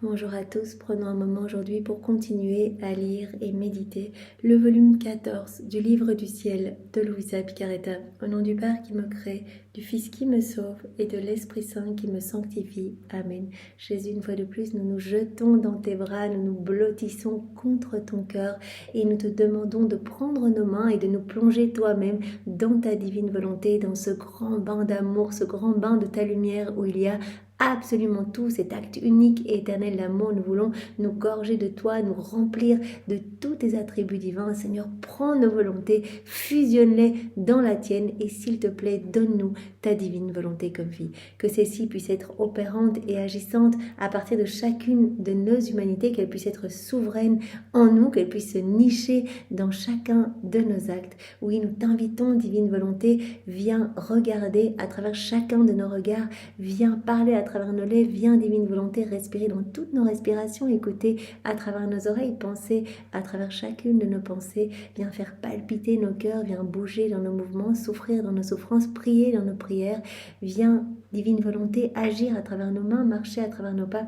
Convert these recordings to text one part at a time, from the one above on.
Bonjour à tous, prenons un moment aujourd'hui pour continuer à lire et méditer le volume 14 du livre du ciel de Louisa Picaretta. Au nom du Père qui me crée, du Fils qui me sauve et de l'Esprit Saint qui me sanctifie. Amen. Jésus, une fois de plus, nous nous jetons dans tes bras, nous nous blottissons contre ton cœur et nous te demandons de prendre nos mains et de nous plonger toi-même dans ta divine volonté, dans ce grand bain d'amour, ce grand bain de ta lumière où il y a absolument tout, cet acte unique et éternel d'amour. Nous voulons nous gorger de toi, nous remplir de tous tes attributs divins. Seigneur, prends nos volontés, fusionne-les dans la tienne et s'il te plaît, donne-nous ta divine volonté comme fille. Que celle-ci puisse être opérante et agissante à partir de chacune de nos humanités, qu'elle puisse être souveraine en nous, qu'elle puisse se nicher dans chacun de nos actes. Oui, nous t'invitons, divine volonté, viens regarder à travers chacun de nos regards, viens parler à travers nos lèvres, viens divine volonté, respirer dans toutes nos respirations, écouter à travers nos oreilles, penser à travers chacune de nos pensées, viens faire palpiter nos cœurs, viens bouger dans nos mouvements, souffrir dans nos souffrances, prier dans nos prières, viens divine volonté, agir à travers nos mains, marcher à travers nos pas.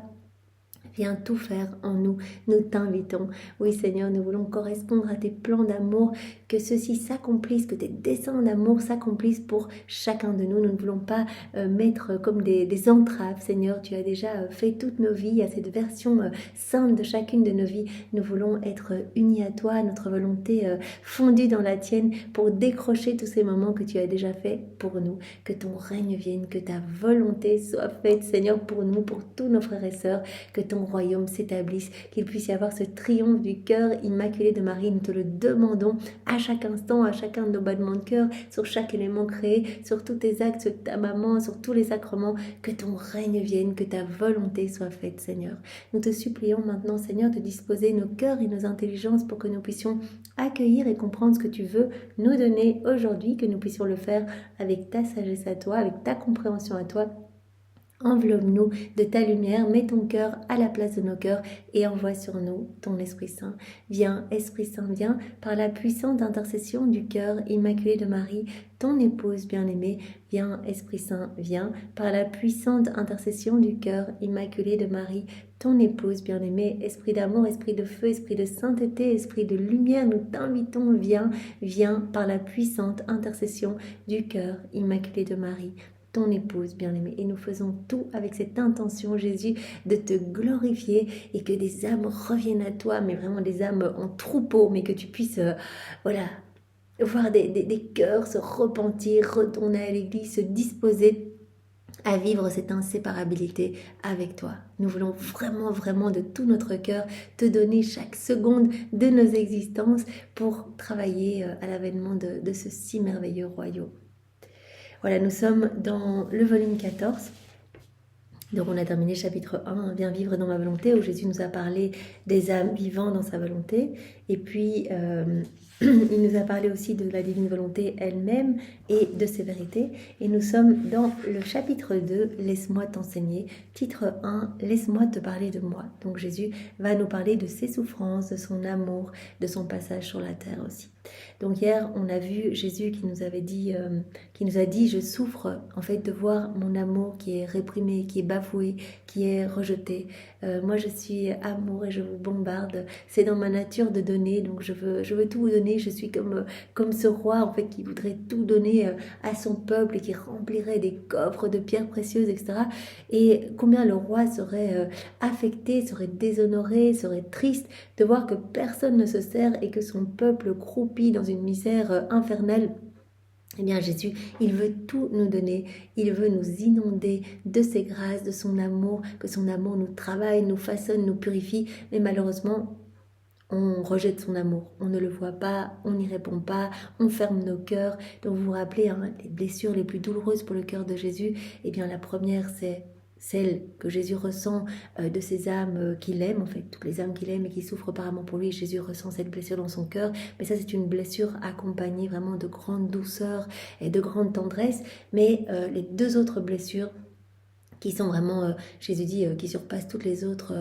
Viens tout faire en nous, nous t'invitons. Oui Seigneur, nous voulons correspondre à tes plans d'amour, que ceux-ci s'accomplissent, que tes desseins d'amour s'accomplissent pour chacun de nous. Nous ne voulons pas mettre comme des entraves, Seigneur. Tu as déjà fait toutes nos vies, à cette version sainte de chacune de nos vies. Nous voulons être unis à toi, notre volonté fondue dans la tienne pour décrocher tous ces moments que tu as déjà fait pour nous. Que ton règne vienne, que ta volonté soit faite, Seigneur, pour nous, pour tous nos frères et sœurs, que ton royaume s'établisse, qu'il puisse y avoir ce triomphe du cœur immaculé de Marie. Nous te le demandons à chaque instant, à chacun de nos battements de cœur, sur chaque élément créé, sur tous tes actes, sur ta maman, sur tous les sacrements, que ton règne vienne, que ta volonté soit faite, Seigneur. Nous te supplions maintenant, Seigneur, de disposer nos cœurs et nos intelligences pour que nous puissions accueillir et comprendre ce que tu veux nous donner aujourd'hui, que nous puissions le faire avec ta sagesse à toi, avec ta compréhension à toi. Enveloppe-nous de ta lumière, mets ton cœur à la place de nos cœurs et envoie sur nous ton Esprit Saint. Viens, Esprit Saint, viens par la puissante intercession du cœur immaculé de Marie, ton épouse bien-aimée. Viens, Esprit Saint, viens par la puissante intercession du cœur immaculé de Marie, ton épouse bien-aimée. Esprit d'amour, esprit de feu, esprit de sainteté, esprit de lumière, nous t'invitons, viens, viens par la puissante intercession du cœur immaculé de Marie, ton épouse bien-aimée. Et nous faisons tout avec cette intention, Jésus, de te glorifier et que des âmes reviennent à toi, mais vraiment des âmes en troupeau, mais que tu puisses, voir des cœurs se repentir, retourner à l'église, se disposer à vivre cette inséparabilité avec toi. Nous voulons vraiment de tout notre cœur te donner chaque seconde de nos existences pour travailler à l'avènement de ce si merveilleux royaume. Voilà, nous sommes dans le volume 14. Donc on a terminé chapitre 1, Viens vivre dans ma volonté, où Jésus nous a parlé des âmes vivant dans sa volonté. Et puis il nous a parlé aussi de la divine volonté elle-même et de ses vérités. Et nous sommes dans le chapitre 2, Laisse-moi t'enseigner. Titre 1, Laisse-moi te parler de moi. Donc Jésus va nous parler de ses souffrances, de son amour, de son passage sur la terre aussi. Donc hier, on a vu Jésus qui nous a dit, je souffre en fait de voir mon amour qui est réprimé, qui est bafoué, qui est rejeté. Moi, je suis amour et je vous bombarde. C'est dans ma nature de donner, donc je veux tout vous donner. Je suis comme ce roi en fait qui voudrait tout donner à son peuple et qui remplirait des coffres de pierres précieuses, etc. Et combien le roi serait affecté, serait déshonoré, serait triste de voir que personne ne se sert et que son peuple croupit dans une misère infernale. Eh bien Jésus, il veut tout nous donner, il veut nous inonder de ses grâces, de son amour, que son amour nous travaille, nous façonne, nous purifie, mais malheureusement, on rejette son amour, on ne le voit pas, on n'y répond pas, on ferme nos cœurs. Donc vous vous rappelez, les blessures les plus douloureuses pour le cœur de Jésus, eh bien la première c'est celle que Jésus ressent de ces âmes qu'il aime, en fait, toutes les âmes qu'il aime et qui souffrent par amour pour lui. Jésus ressent cette blessure dans son cœur, mais ça c'est une blessure accompagnée vraiment de grande douceur et de grande tendresse. Mais les deux autres blessures qui sont vraiment, Jésus dit, qui surpassent toutes les autres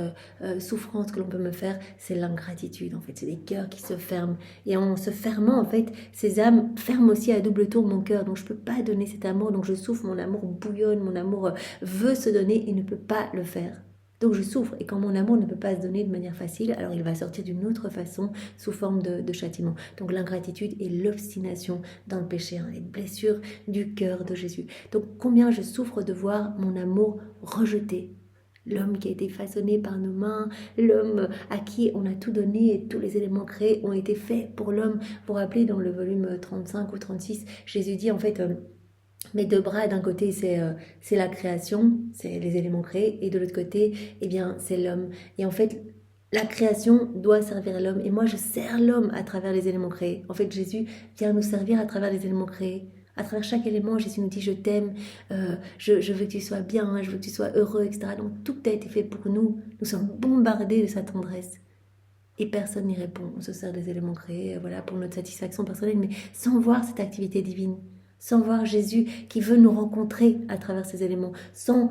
souffrances que l'on peut me faire, c'est l'ingratitude, en fait. C'est des cœurs qui se ferment. Et en se fermant, en fait, ces âmes ferment aussi à double tour mon cœur. Donc, je ne peux pas donner cet amour. Donc, je souffre, mon amour bouillonne, mon amour veut se donner et ne peut pas le faire. Donc je souffre, et quand mon amour ne peut pas se donner de manière facile, alors il va sortir d'une autre façon, sous forme de châtiment. Donc l'ingratitude et l'obstination dans le péché, hein, les blessures du cœur de Jésus. Donc combien je souffre de voir mon amour rejeté. L'homme qui a été façonné par nos mains, l'homme à qui on a tout donné et tous les éléments créés ont été faits pour l'homme. Vous vous rappelez, dans le volume 35 ou 36, Jésus dit en fait... mes deux bras, d'un côté, c'est la création, c'est les éléments créés, et de l'autre côté, eh bien, c'est l'homme. Et en fait, la création doit servir l'homme, et moi, je sers l'homme à travers les éléments créés. En fait, Jésus vient nous servir à travers les éléments créés. À travers chaque élément, Jésus nous dit « je t'aime, je veux que tu sois bien, je veux que tu sois heureux, etc. » Donc, tout a été fait pour nous. Nous sommes bombardés de sa tendresse. Et personne n'y répond. On se sert des éléments créés, voilà, pour notre satisfaction personnelle, mais sans voir cette activité divine. Sans voir Jésus qui veut nous rencontrer à travers ces éléments, sans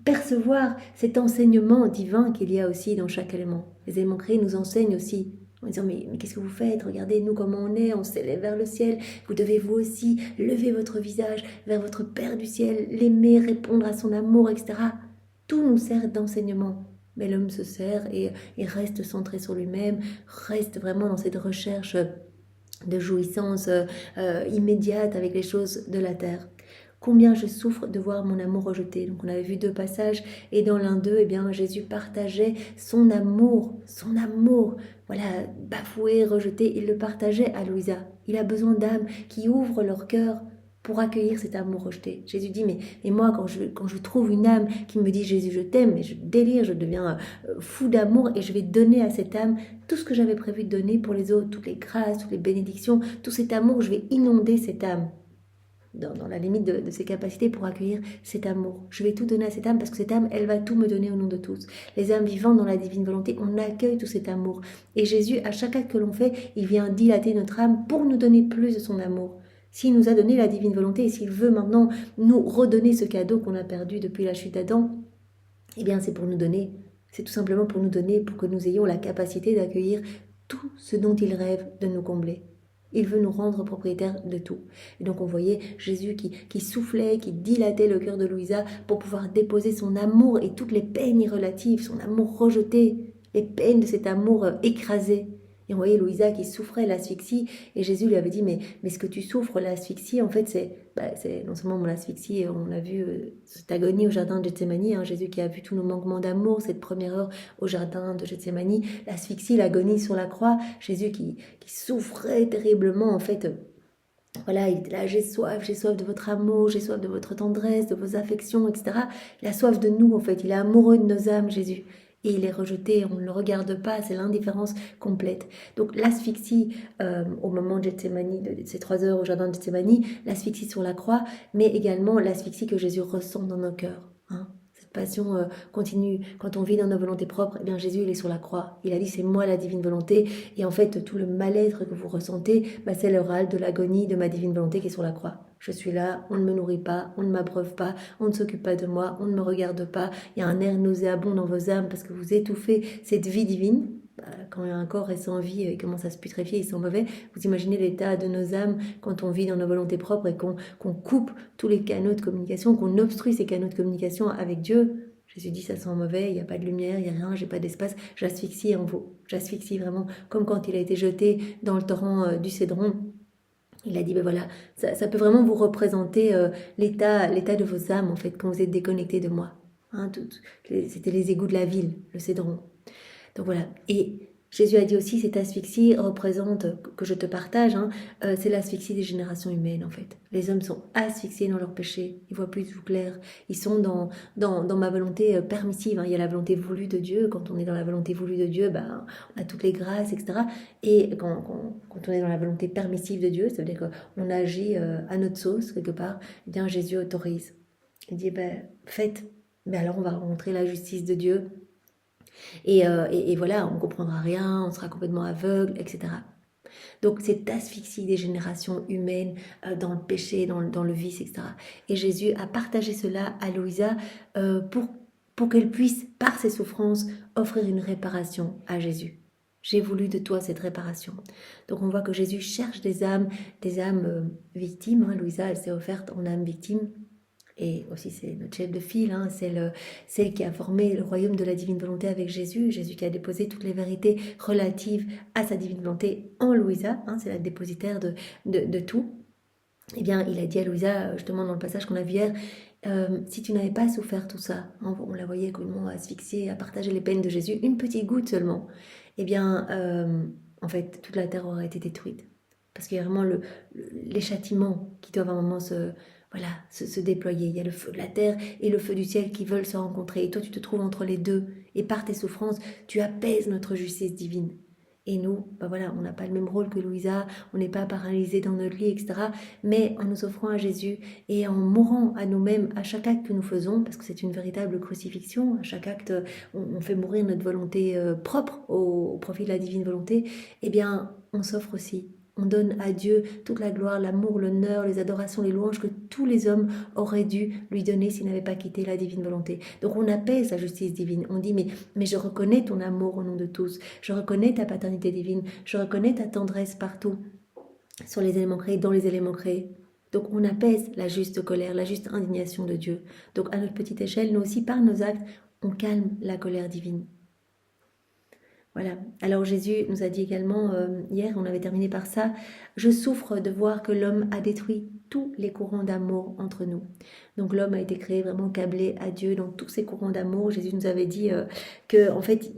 percevoir cet enseignement divin qu'il y a aussi dans chaque élément. Les éléments créés nous enseignent aussi, en disant mais qu'est-ce que vous faites? Regardez nous comment on s'élève vers le ciel, vous devez vous aussi lever votre visage vers votre Père du ciel, l'aimer, répondre à son amour, etc. Tout nous sert d'enseignement. Mais l'homme se sert et reste centré sur lui-même, reste vraiment dans cette recherche de jouissance immédiate avec les choses de la terre. Combien je souffre de voir mon amour rejeté. Donc on avait vu 2 passages et dans l'un d'eux, eh bien, Jésus partageait son amour, voilà, bafoué, rejeté, il le partageait à Louisa. Il a besoin d'âmes qui ouvrent leur cœur pour accueillir cet amour rejeté. Jésus dit, mais moi, quand je trouve une âme qui me dit « Jésus, je t'aime », mais je délire, je deviens fou d'amour et je vais donner à cette âme tout ce que j'avais prévu de donner pour les autres, toutes les grâces, toutes les bénédictions, tout cet amour, je vais inonder cette âme dans la limite de ses capacités pour accueillir cet amour. Je vais tout donner à cette âme parce que cette âme, elle va tout me donner au nom de tous. Les âmes vivantes dans la divine volonté, on accueille tout cet amour. Et Jésus, à chaque acte que l'on fait, il vient dilater notre âme pour nous donner plus de son amour. S'il nous a donné la divine volonté et s'il veut maintenant nous redonner ce cadeau qu'on a perdu depuis la chute d'Adam, eh bien c'est pour nous donner, c'est tout simplement pour nous donner, pour que nous ayons la capacité d'accueillir tout ce dont il rêve de nous combler. Il veut nous rendre propriétaires de tout. Et donc on voyait Jésus qui soufflait, qui dilatait le cœur de Louisa pour pouvoir déposer son amour et toutes les peines irrelatives, son amour rejeté, les peines de cet amour écrasé. Et on voyait Louisa qui souffrait l'asphyxie et Jésus lui avait dit mais ce que tu souffres, l'asphyxie, en fait c'est non seulement l'asphyxie, on a vu cette agonie au jardin de Gethsémani, hein, Jésus qui a vu tous nos manquements d'amour, cette première heure au jardin de Gethsémani, l'asphyxie, l'agonie sur la croix, Jésus qui souffrait terriblement en fait. Voilà, il était là, j'ai soif de votre amour, j'ai soif de votre tendresse, de vos affections, etc. Il a soif de nous en fait, il est amoureux de nos âmes, Jésus. Et il est rejeté, on ne le regarde pas, c'est l'indifférence complète. Donc l'asphyxie au moment de Gethsémani, de ces 3 heures au jardin de Gethsémani, l'asphyxie sur la croix, mais également l'asphyxie que Jésus ressent dans nos cœurs. Hein. Cette passion continue. Quand on vit dans nos volontés propres, eh bien Jésus il est sur la croix. Il a dit c'est moi la divine volonté. Et en fait tout le mal-être que vous ressentez, c'est le râle de l'agonie de ma divine volonté qui est sur la croix. Je suis là, on ne me nourrit pas, on ne m'abreuve pas, on ne s'occupe pas de moi, on ne me regarde pas. Il y a un air nauséabond dans vos âmes parce que vous étouffez cette vie divine. Quand un corps est sans vie et commence à se putréfier, il sent mauvais. Vous imaginez l'état de nos âmes quand on vit dans nos volontés propres et qu'on coupe tous les canaux de communication, qu'on obstrue ces canaux de communication avec Dieu. Jésus dit ça sent mauvais, il n'y a pas de lumière, il n'y a rien, j'ai pas d'espace, j'asphyxie en vous. J'asphyxie vraiment comme quand il a été jeté dans le torrent du Cédron. Il a dit, voilà, ça peut vraiment vous représenter l'état de vos âmes, en fait, quand vous êtes déconnectés de moi. Hein, c'était les égouts de la ville, le Cédron. Donc voilà. Et Jésus a dit aussi, cette asphyxie représente, que je te partage, c'est l'asphyxie des générations humaines, en fait. Les hommes sont asphyxiés dans leur péché, ils voient plus tout clair, ils sont dans ma volonté permissive. Hein. Il y a la volonté voulue de Dieu, quand on est dans la volonté voulue de Dieu, on a toutes les grâces, etc. Et quand on est dans la volonté permissive de Dieu, ça veut dire qu'on agit à notre sauce, quelque part, eh bien Jésus autorise. Il dit, faites, mais alors on va rencontrer la justice de Dieu. Et voilà, on ne comprendra rien, on sera complètement aveugle, etc. Donc cette asphyxie des générations humaines dans le péché, dans le vice, etc. Et Jésus a partagé cela à Louisa pour qu'elle puisse, par ses souffrances, offrir une réparation à Jésus. J'ai voulu de toi cette réparation. Donc on voit que Jésus cherche des âmes victimes. Louisa, elle s'est offerte en âme victime. et aussi c'est notre chef de file, hein, celle qui a formé le royaume de la divine volonté avec Jésus, Jésus qui a déposé toutes les vérités relatives à sa divine volonté en Louisa, hein, c'est la dépositaire de tout. Eh bien, il a dit à Louisa, justement dans le passage qu'on a vu hier, si tu n'avais pas souffert tout ça, hein, on la voyait comment asphyxier, à partager les peines de Jésus, une petite goutte seulement, eh bien, en fait, toute la terre aurait été détruite. Parce qu'il y a vraiment les châtiments qui doivent à un moment se déployer. Il y a le feu de la terre et le feu du ciel qui veulent se rencontrer. Et toi, tu te trouves entre les deux. Et par tes souffrances, tu apaises notre justice divine. Et nous, on n'a pas le même rôle que Louisa, on n'est pas paralysé dans notre lit, etc. Mais en nous offrant à Jésus et en mourant à nous-mêmes à chaque acte que nous faisons, parce que c'est une véritable crucifixion, à chaque acte, on fait mourir notre volonté propre au profit de la divine volonté, eh bien, on s'offre aussi. On donne à Dieu toute la gloire, l'amour, l'honneur, les adorations, les louanges que tous les hommes auraient dû lui donner s'ils n'avaient pas quitté la divine volonté. Donc on apaise la justice divine. On dit, mais je reconnais ton amour au nom de tous. Je reconnais ta paternité divine. Je reconnais ta tendresse partout, sur les éléments créés, dans les éléments créés. Donc on apaise la juste colère, la juste indignation de Dieu. Donc à notre petite échelle, nous aussi, par nos actes, on calme la colère divine. Voilà. Alors Jésus nous a dit également, hier on avait terminé par ça, je souffre de voir que l'homme a détruit tous les courants d'amour entre nous. Donc l'homme a été créé vraiment câblé à Dieu dans tous ces courants d'amour. Jésus nous avait dit que en fait,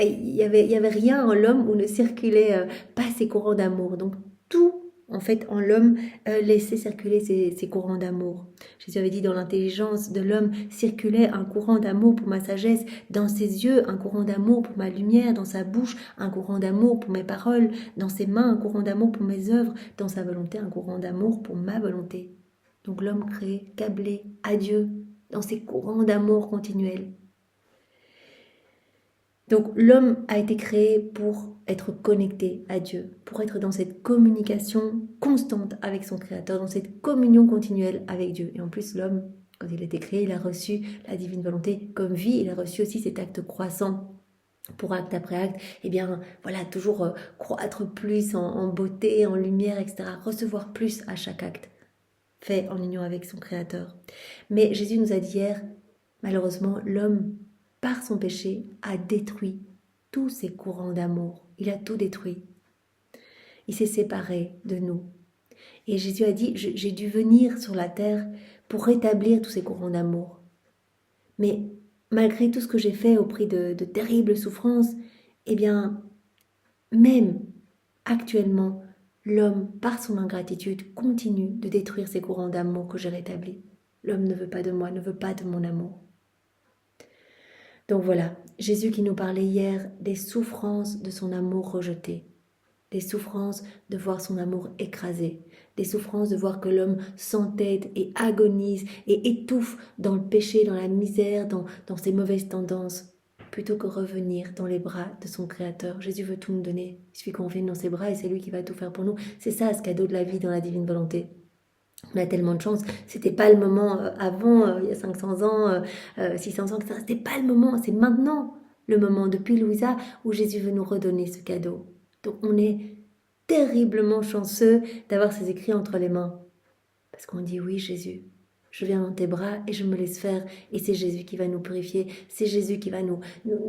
il y avait rien en l'homme où ne circulait pas ces courants d'amour. Donc tout en fait en l'homme laissait circuler ces courants d'amour. Jésus avait dit dans l'intelligence de l'homme circulait un courant d'amour pour ma sagesse, dans ses yeux un courant d'amour pour ma lumière, dans sa bouche un courant d'amour pour mes paroles, dans ses mains un courant d'amour pour mes œuvres, dans sa volonté un courant d'amour pour ma volonté. Donc l'homme créé, câblé à Dieu, dans ces courants d'amour continuels. Donc l'homme a été créé pour être connecté à Dieu, pour être dans cette communication constante avec son Créateur, dans cette communion continuelle avec Dieu. Et en plus l'homme, quand il a été créé, il a reçu la divine volonté comme vie, il a reçu aussi cet acte croissant pour acte après acte, et bien voilà, toujours croître plus en beauté, en lumière, etc. Recevoir plus à chaque acte fait en union avec son Créateur. Mais Jésus nous a dit hier, malheureusement, l'homme par son péché, a détruit tous ses courants d'amour. Il a tout détruit. Il s'est séparé de nous. Et Jésus a dit, j'ai dû venir sur la terre pour rétablir tous ces courants d'amour. Mais malgré tout ce que j'ai fait au prix de terribles souffrances, eh bien, même actuellement, l'homme, par son ingratitude, continue de détruire ces courants d'amour que j'ai rétablis. L'homme ne veut pas de moi, ne veut pas de mon amour. Donc voilà, Jésus qui nous parlait hier des souffrances de son amour rejeté, des souffrances de voir son amour écrasé, des souffrances de voir que l'homme s'entête et agonise et étouffe dans le péché, dans la misère, dans ses mauvaises tendances, plutôt que revenir dans les bras de son Créateur. Jésus veut tout nous donner, il suffit qu'on vienne dans ses bras et c'est lui qui va tout faire pour nous. C'est ça ce cadeau de la vie dans la divine volonté. On a tellement de chance, c'était pas le moment avant, il y a 500 ans, 600 ans, etc. C'était pas le moment, c'est maintenant le moment, depuis Louisa, où Jésus veut nous redonner ce cadeau. Donc on est terriblement chanceux d'avoir ces écrits entre les mains. Parce qu'on dit oui Jésus, je viens dans tes bras et je me laisse faire. Et c'est Jésus qui va nous purifier, c'est Jésus qui va nous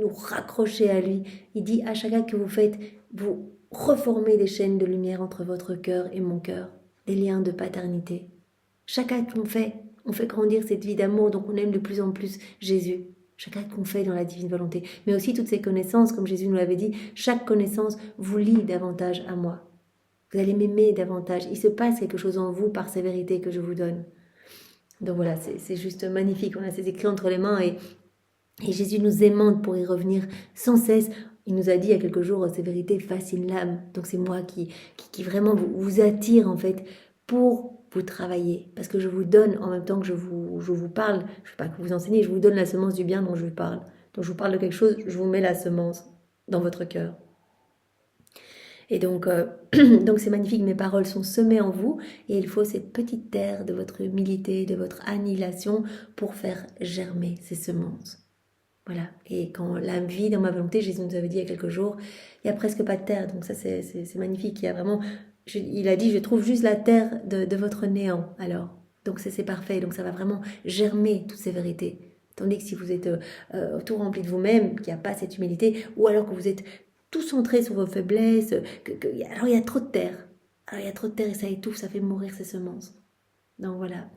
raccrocher à lui. Il dit à chaque acte que vous faites, vous reformez des chaînes de lumière entre votre cœur et mon cœur. Des liens de paternité. Chaque acte qu'on fait, on fait grandir cette vie d'amour, donc on aime de plus en plus Jésus. Chaque acte qu'on fait dans la divine volonté. Mais aussi toutes ces connaissances, comme Jésus nous l'avait dit, chaque connaissance vous lie davantage à moi. Vous allez m'aimer davantage. Il se passe quelque chose en vous par ces vérités que je vous donne. Donc voilà, c'est juste magnifique. On a ces écrits entre les mains et Jésus nous aimante pour y revenir sans cesse. Il nous a dit il y a quelques jours, ces vérités fascinent l'âme. Donc c'est moi qui vraiment vous attire en fait pour vous travailler. Parce que je vous donne en même temps que je vous parle. Je ne veux pas que vous enseignez, je vous donne la semence du bien dont je vous parle. Donc je vous parle de quelque chose, je vous mets la semence dans votre cœur. Et donc c'est magnifique, mes paroles sont semées en vous et il faut cette petite terre de votre humilité, de votre annihilation pour faire germer ces semences. Voilà, et quand la vie dans ma volonté, Jésus nous avait dit il y a quelques jours, il n'y a presque pas de terre, donc ça c'est magnifique. Il y a vraiment, il a dit, je trouve juste la terre de votre néant. Alors, Donc c'est parfait, donc ça va vraiment germer toutes ces vérités. Tandis que si vous êtes tout rempli de vous-même, qu'il n'y a pas cette humilité, ou alors que vous êtes tout centré sur vos faiblesses, alors il y a trop de terre. Alors il y a trop de terre et ça étouffe, ça fait mourir ces semences. Donc voilà,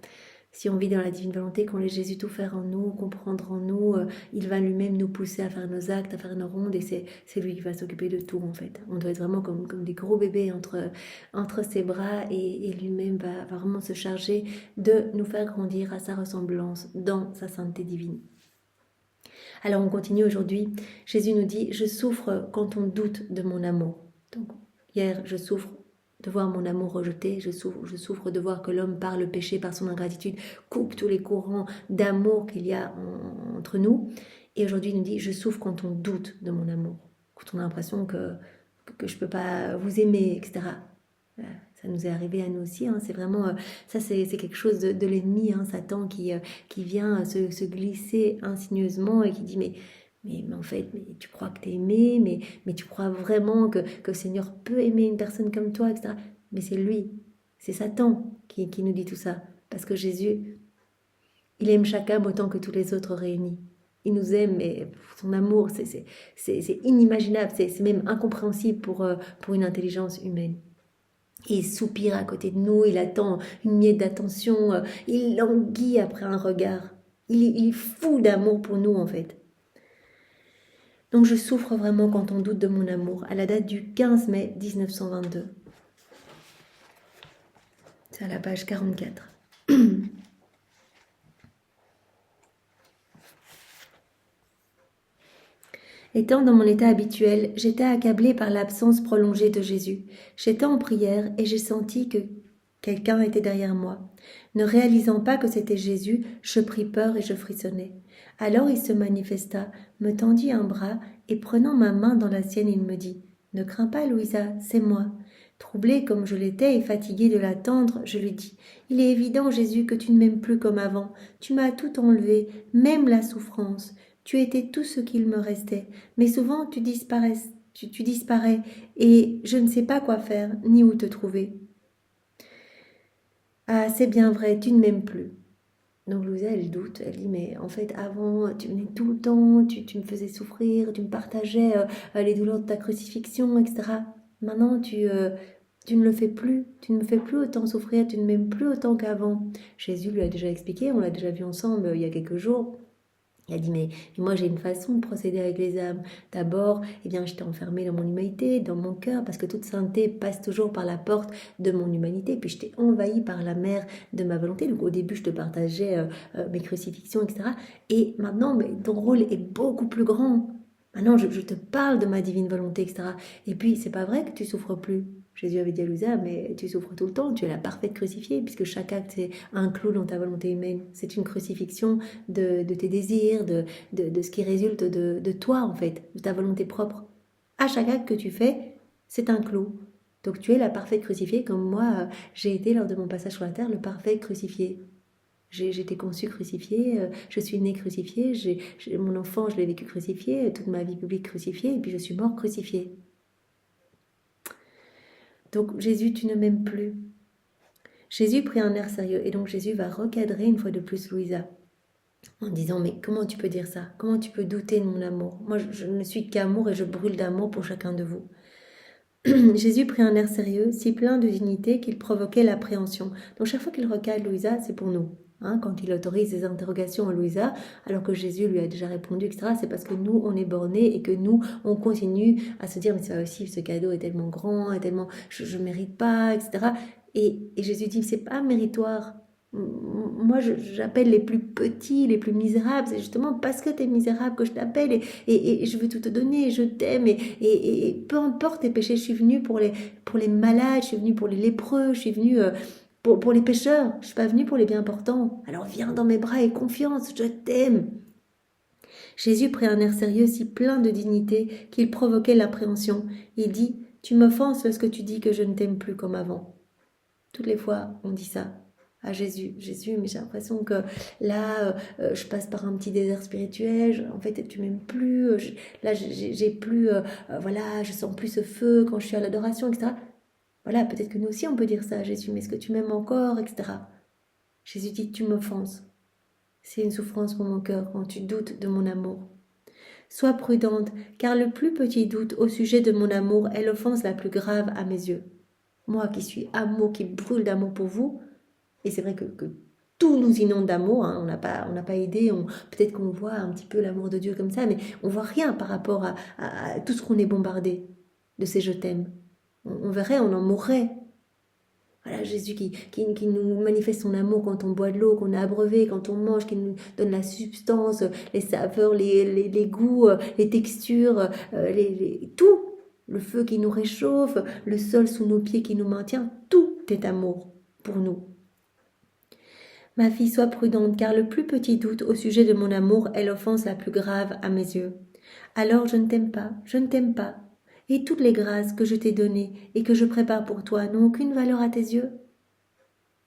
si on vit dans la divine volonté, qu'on laisse Jésus tout faire en nous, comprendre en nous, il va lui-même nous pousser à faire nos actes, à faire nos rondes, et c'est lui qui va s'occuper de tout en fait. On doit être vraiment comme des gros bébés entre ses bras, et lui-même va vraiment se charger de nous faire grandir à sa ressemblance dans sa sainteté divine. Alors on continue aujourd'hui. Jésus nous dit, je souffre quand on doute de mon amour. Donc hier, je souffre de voir mon amour rejeté, je souffre de voir que l'homme par le péché, par son ingratitude, coupe tous les courants d'amour qu'il y a entre nous. Et aujourd'hui, il nous dit, je souffre quand on doute de mon amour, quand on a l'impression que je ne peux pas vous aimer, etc. Ça nous est arrivé à nous aussi, hein. C'est vraiment, ça c'est quelque chose de l'ennemi, hein, Satan qui vient se glisser insigneusement et qui dit mais en fait, mais tu crois que tu es aimé, mais tu crois vraiment que le Seigneur peut aimer une personne comme toi, etc. Mais c'est lui, c'est Satan qui nous dit tout ça. Parce que Jésus, il aime chaque âme autant que tous les autres réunis. Il nous aime, mais son amour, c'est inimaginable, c'est même incompréhensible pour une intelligence humaine. Il soupire à côté de nous, il attend une miette d'attention, il languit après un regard. Il est fou d'amour pour nous en fait. Donc je souffre vraiment quand on doute de mon amour, à la date du 15 mai 1922. C'est à la page 44. Étant dans mon état habituel, j'étais accablée par l'absence prolongée de Jésus. J'étais en prière et j'ai senti que quelqu'un était derrière moi. Ne réalisant pas que c'était Jésus, je pris peur et je frissonnais. Alors il se manifesta, me tendit un bras et prenant ma main dans la sienne, il me dit « Ne crains pas, Louisa, c'est moi. » Troublée comme je l'étais et fatiguée de l'attendre, je lui dis « Il est évident, Jésus, que tu ne m'aimes plus comme avant. Tu m'as tout enlevé, même la souffrance. Tu étais tout ce qu'il me restait. Mais souvent, tu disparais, et je ne sais pas quoi faire, ni où te trouver. » Ah, c'est bien vrai, tu ne m'aimes plus. Donc Louisa, elle doute, elle dit, mais en fait, avant, tu venais tout le temps, tu me faisais souffrir, tu me partageais les douleurs de ta crucifixion, etc. Maintenant, tu ne le fais plus, tu ne me fais plus autant souffrir, tu ne m'aimes plus autant qu'avant. Jésus lui a déjà expliqué, on l'a déjà vu ensemble il y a quelques jours. Il a dit, mais moi j'ai une façon de procéder avec les âmes. D'abord, eh bien, je t'ai enfermé dans mon humanité, dans mon cœur, parce que toute sainteté passe toujours par la porte de mon humanité. Puis je t'ai envahi par la mer de ma volonté. Donc au début, je te partageais mes crucifixions, etc. Et maintenant, mais, ton rôle est beaucoup plus grand. Maintenant, je te parle de ma divine volonté, etc. Et puis, c'est pas vrai que tu souffres plus. Jésus avait dit à Louisa, mais tu souffres tout le temps, tu es la parfaite crucifiée, puisque chaque acte c'est un clou dans ta volonté humaine. C'est une crucifixion de tes désirs, de ce qui résulte de toi en fait, de ta volonté propre. À chaque acte que tu fais, c'est un clou. Donc tu es la parfaite crucifiée, comme moi j'ai été lors de mon passage sur la terre le parfait crucifié. J'ai été conçue crucifiée, je suis née crucifiée, mon enfant je l'ai vécu crucifié, toute ma vie publique crucifiée, et puis je suis mort crucifiée. Donc Jésus, tu ne m'aimes plus. Jésus prit un air sérieux et donc Jésus va recadrer une fois de plus Louisa en disant mais comment tu peux dire ça? Comment tu peux douter de mon amour? Moi je ne suis qu'amour et je brûle d'amour pour chacun de vous. Jésus prit un air sérieux, si plein de dignité qu'il provoquait l'appréhension. Donc chaque fois qu'il recadre Louisa, c'est pour nous. Quand il autorise des interrogations à Louisa, alors que Jésus lui a déjà répondu, etc., c'est parce que nous, on est bornés et que nous, on continue à se dire, mais c'est pas possible, ce cadeau est tellement grand, est tellement, je ne mérite pas, etc. Et Jésus dit, c'est pas méritoire. Moi, j'appelle les plus petits, les plus misérables. C'est justement parce que tu es misérable que je t'appelle et je veux tout te donner, je t'aime. Et peu importe tes péchés, je suis venue pour les malades, je suis venue pour les lépreux, je suis venue pour les pécheurs. Je ne suis pas venue pour les bien portants. Alors viens dans mes bras et confiance, je t'aime. Jésus prit un air sérieux si plein de dignité qu'il provoquait l'appréhension. Il dit, tu m'offenses lorsque tu dis que je ne t'aime plus comme avant. Toutes les fois, on dit ça à Jésus, mais j'ai l'impression que là, je passe par un petit désert spirituel, en fait, tu m'aimes plus, j'ai plus, voilà, je sens plus ce feu quand je suis à l'adoration, etc. Voilà, peut-être que nous aussi, on peut dire ça à Jésus, mais est-ce que tu m'aimes encore, etc. Jésus dit, tu m'offenses. C'est une souffrance pour mon cœur quand tu doutes de mon amour. Sois prudente, car le plus petit doute au sujet de mon amour est l'offense la plus grave à mes yeux. Moi qui suis amour, qui brûle d'amour pour vous, et c'est vrai que tout nous inonde d'amour, hein, on n'a pas idée, peut-être qu'on voit un petit peu l'amour de Dieu comme ça, mais on voit rien par rapport à tout ce qu'on est bombardé de ces je t'aime. On verrait, on en mourrait. Voilà, Jésus qui nous manifeste son amour quand on boit de l'eau, qu'on est abreuvé, quand on mange, qui nous donne la substance, les saveurs, les goûts, les textures, tout. Le feu qui nous réchauffe, le sol sous nos pieds qui nous maintient, tout est amour pour nous. Ma fille, sois prudente, car le plus petit doute au sujet de mon amour est l'offense la plus grave à mes yeux. Alors je ne t'aime pas, je ne t'aime pas. Et toutes les grâces que je t'ai données et que je prépare pour toi n'ont aucune valeur à tes yeux.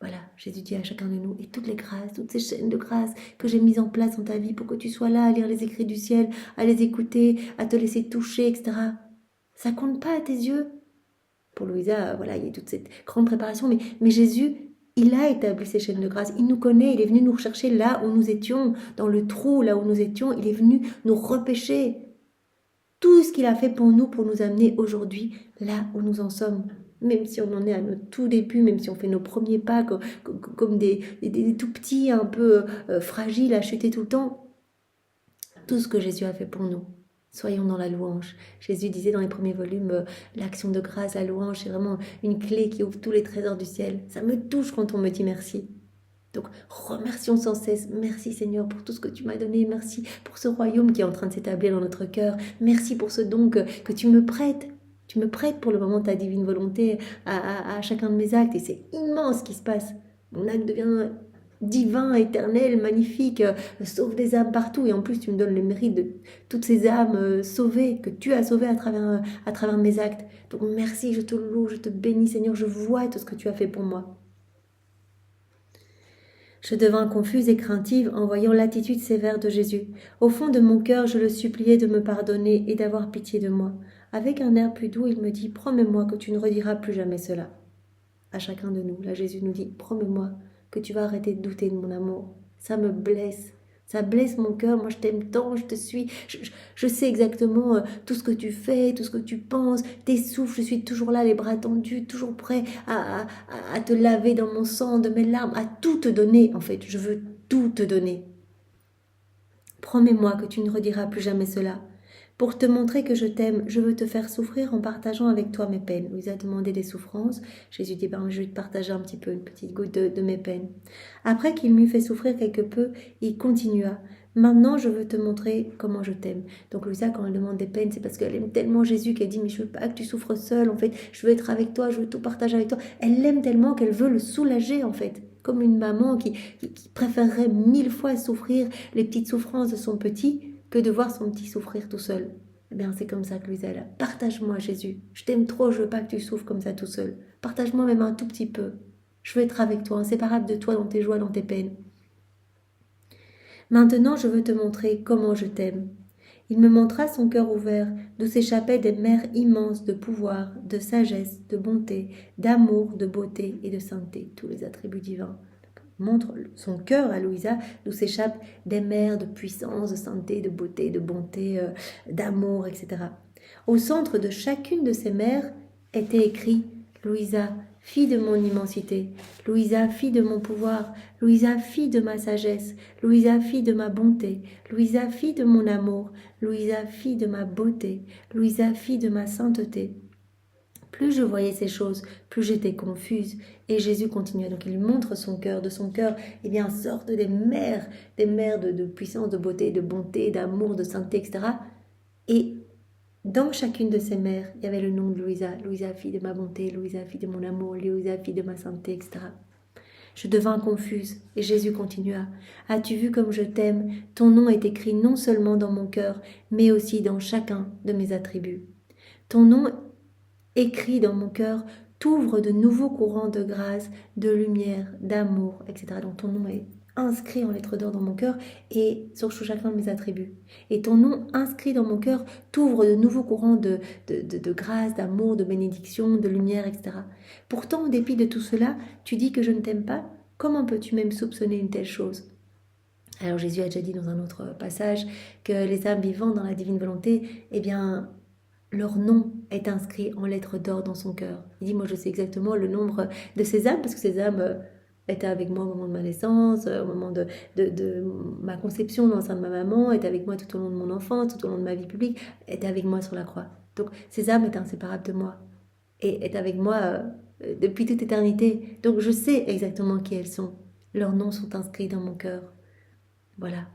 Voilà, Jésus dit à chacun de nous, et toutes les grâces, toutes ces chaînes de grâces que j'ai mises en place dans ta vie pour que tu sois là à lire les écrits du ciel, à les écouter, à te laisser toucher, etc. Ça compte pas à tes yeux. Pour Louisa, voilà, il y a toute cette grande préparation, mais Jésus, il a établi ces chaînes de grâce, il nous connaît, il est venu nous rechercher là où nous étions, dans le trou là où nous étions, il est venu nous repêcher. Tout ce qu'il a fait pour nous amener aujourd'hui là où nous en sommes. Même si on en est à notre tout début, même si on fait nos premiers pas comme des tout petits, un peu fragiles, à chuter tout le temps. Tout ce que Jésus a fait pour nous. Soyons dans la louange. Jésus disait dans les premiers volumes, l'action de grâce, la louange, c'est vraiment une clé qui ouvre tous les trésors du ciel. Ça me touche quand on me dit merci. Donc remercions sans cesse, merci Seigneur pour tout ce que tu m'as donné, merci pour ce royaume qui est en train de s'établir dans notre cœur, merci pour ce don que tu me prêtes. Tu me prêtes pour le moment ta divine volonté à chacun de mes actes et c'est immense ce qui se passe. Mon acte devient divin, éternel, magnifique, sauve des âmes partout et en plus tu me donnes le mérite de toutes ces âmes sauvées que tu as sauvées à travers mes actes. Donc merci, je te loue, je te bénis Seigneur, je vois tout ce que tu as fait pour moi. Je devins confuse et craintive en voyant l'attitude sévère de Jésus. Au fond de mon cœur, je le suppliais de me pardonner et d'avoir pitié de moi. Avec un air plus doux, il me dit « Promets-moi que tu ne rediras plus jamais cela. » À chacun de nous, là Jésus nous dit « Promets-moi que tu vas arrêter de douter de mon amour. Ça me blesse. Ça blesse mon cœur, moi je t'aime tant, je te suis, je sais exactement tout ce que tu fais, tout ce que tu penses, tes souffles, je suis toujours là, les bras tendus, toujours prêt à te laver dans mon sang, de mes larmes, à tout te donner en fait, je veux tout te donner. Promets-moi que tu ne rediras plus jamais cela. Pour te montrer que je t'aime, je veux te faire souffrir en partageant avec toi mes peines. Louisa a demandé des souffrances. Jésus dit, je vais te partager un petit peu, une petite goutte de mes peines. Après qu'il m'eut fait souffrir quelque peu, il continua. Maintenant, je veux te montrer comment je t'aime. Donc Louisa, quand elle demande des peines, c'est parce qu'elle aime tellement Jésus qu'elle dit, mais je veux pas que tu souffres seule, en fait. Je veux être avec toi, je veux tout partager avec toi. Elle l'aime tellement qu'elle veut le soulager, en fait. Comme une maman qui préférerait 1000 fois souffrir les petites souffrances de son petit que de voir son petit souffrir tout seul. Eh bien, c'est comme ça que Louisa est là. Partage-moi, Jésus. Je t'aime trop, je veux pas que tu souffres comme ça tout seul. Partage-moi même un tout petit peu. Je veux être avec toi, inséparable de toi dans tes joies, dans tes peines. Maintenant, je veux te montrer comment je t'aime. Il me montra son cœur ouvert, d'où s'échappaient des mers immenses de pouvoir, de sagesse, de bonté, d'amour, de beauté et de sainteté, tous les attributs divins. Montre son cœur à Louisa, d'où s'échappent des mers de puissance, de sainteté, de beauté, de bonté, d'amour, etc. Au centre de chacune de ces mers était écrit « Louisa, fille de mon immensité, Louisa, fille de mon pouvoir, Louisa, fille de ma sagesse, Louisa, fille de ma bonté, Louisa, fille de mon amour, Louisa, fille de ma beauté, Louisa, fille de ma sainteté. » Plus je voyais ces choses, plus j'étais confuse. Et Jésus continuait. Donc il montre son cœur. De son cœur, eh bien, sortent des mers de puissance, de beauté, de bonté, d'amour, de sainteté, etc. Et dans chacune de ces mers, il y avait le nom de Louisa. Louisa, fille de ma bonté, Louisa, fille de mon amour, Louisa, fille de ma sainteté, etc. Je devins confuse et Jésus continua. As-tu vu comme je t'aime? Ton nom est écrit non seulement dans mon cœur, mais aussi dans chacun de mes attributs. Ton nom écrit dans mon cœur t'ouvre de nouveaux courants de grâce, de lumière, d'amour, etc. Donc ton nom est inscrit en lettres d'or dans mon cœur et sur chacun de mes attributs. Et ton nom inscrit dans mon cœur t'ouvre de nouveaux courants de grâce, d'amour, de bénédiction, de lumière, etc. Pourtant, en dépit de tout cela, tu dis que je ne t'aime pas? Comment peux-tu même soupçonner une telle chose? Alors Jésus a déjà dit dans un autre passage que les âmes vivant dans la divine volonté, eh bien, leur nom est inscrit en lettres d'or dans son cœur. Il dit, moi je sais exactement le nombre de ces âmes, parce que ces âmes étaient avec moi au moment de ma naissance, au moment de ma conception dans le sein de ma maman, étaient avec moi tout au long de mon enfance, tout au long de ma vie publique, étaient avec moi sur la croix. Donc ces âmes étaient inséparables de moi et est avec moi depuis toute éternité. Donc je sais exactement qui elles sont. Leurs noms sont inscrits dans mon cœur. Voilà.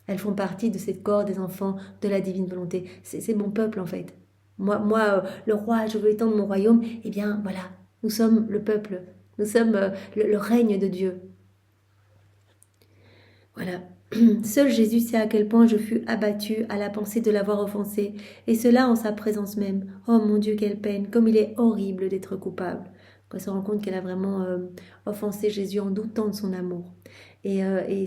Elles font partie de cette corps des enfants de la divine volonté. C'est mon peuple en fait. Moi, le roi, je veux étendre mon royaume. Eh bien, voilà, nous sommes le peuple. Nous sommes le règne de Dieu. Voilà. Seul Jésus sait à quel point je fus abattue à la pensée de l'avoir offensé, et cela en sa présence même. Oh mon Dieu, quelle peine, comme il est horrible d'être coupable. On se rend compte qu'elle a vraiment offensé Jésus en doutant de son amour. Et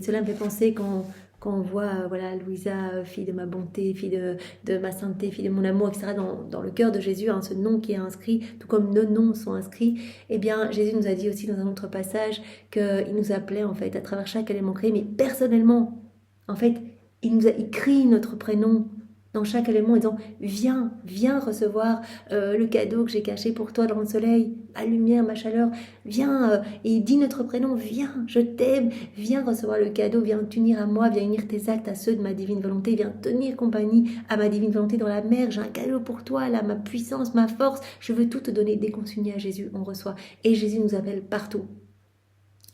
cela me fait penser quand on voit voilà, Louisa, fille de ma bonté, fille de ma sainteté, fille de mon amour, etc., dans le cœur de Jésus, hein, ce nom qui est inscrit, tout comme nos noms sont inscrits, eh bien Jésus nous a dit aussi dans un autre passage qu'il nous appelait en fait à travers chaque élément créé, mais personnellement. En fait, il crie notre prénom dans chaque élément en disant viens recevoir le cadeau que j'ai caché pour toi dans le soleil, ma lumière, ma chaleur, viens, et il dit notre prénom, viens, je t'aime, viens recevoir le cadeau, viens t'unir à moi, viens unir tes actes à ceux de ma divine volonté, viens tenir compagnie à ma divine volonté dans la mer, j'ai un cadeau pour toi, là, ma puissance, ma force, je veux tout te donner. Dès qu'on s'unit à Jésus, on reçoit, et Jésus nous appelle partout.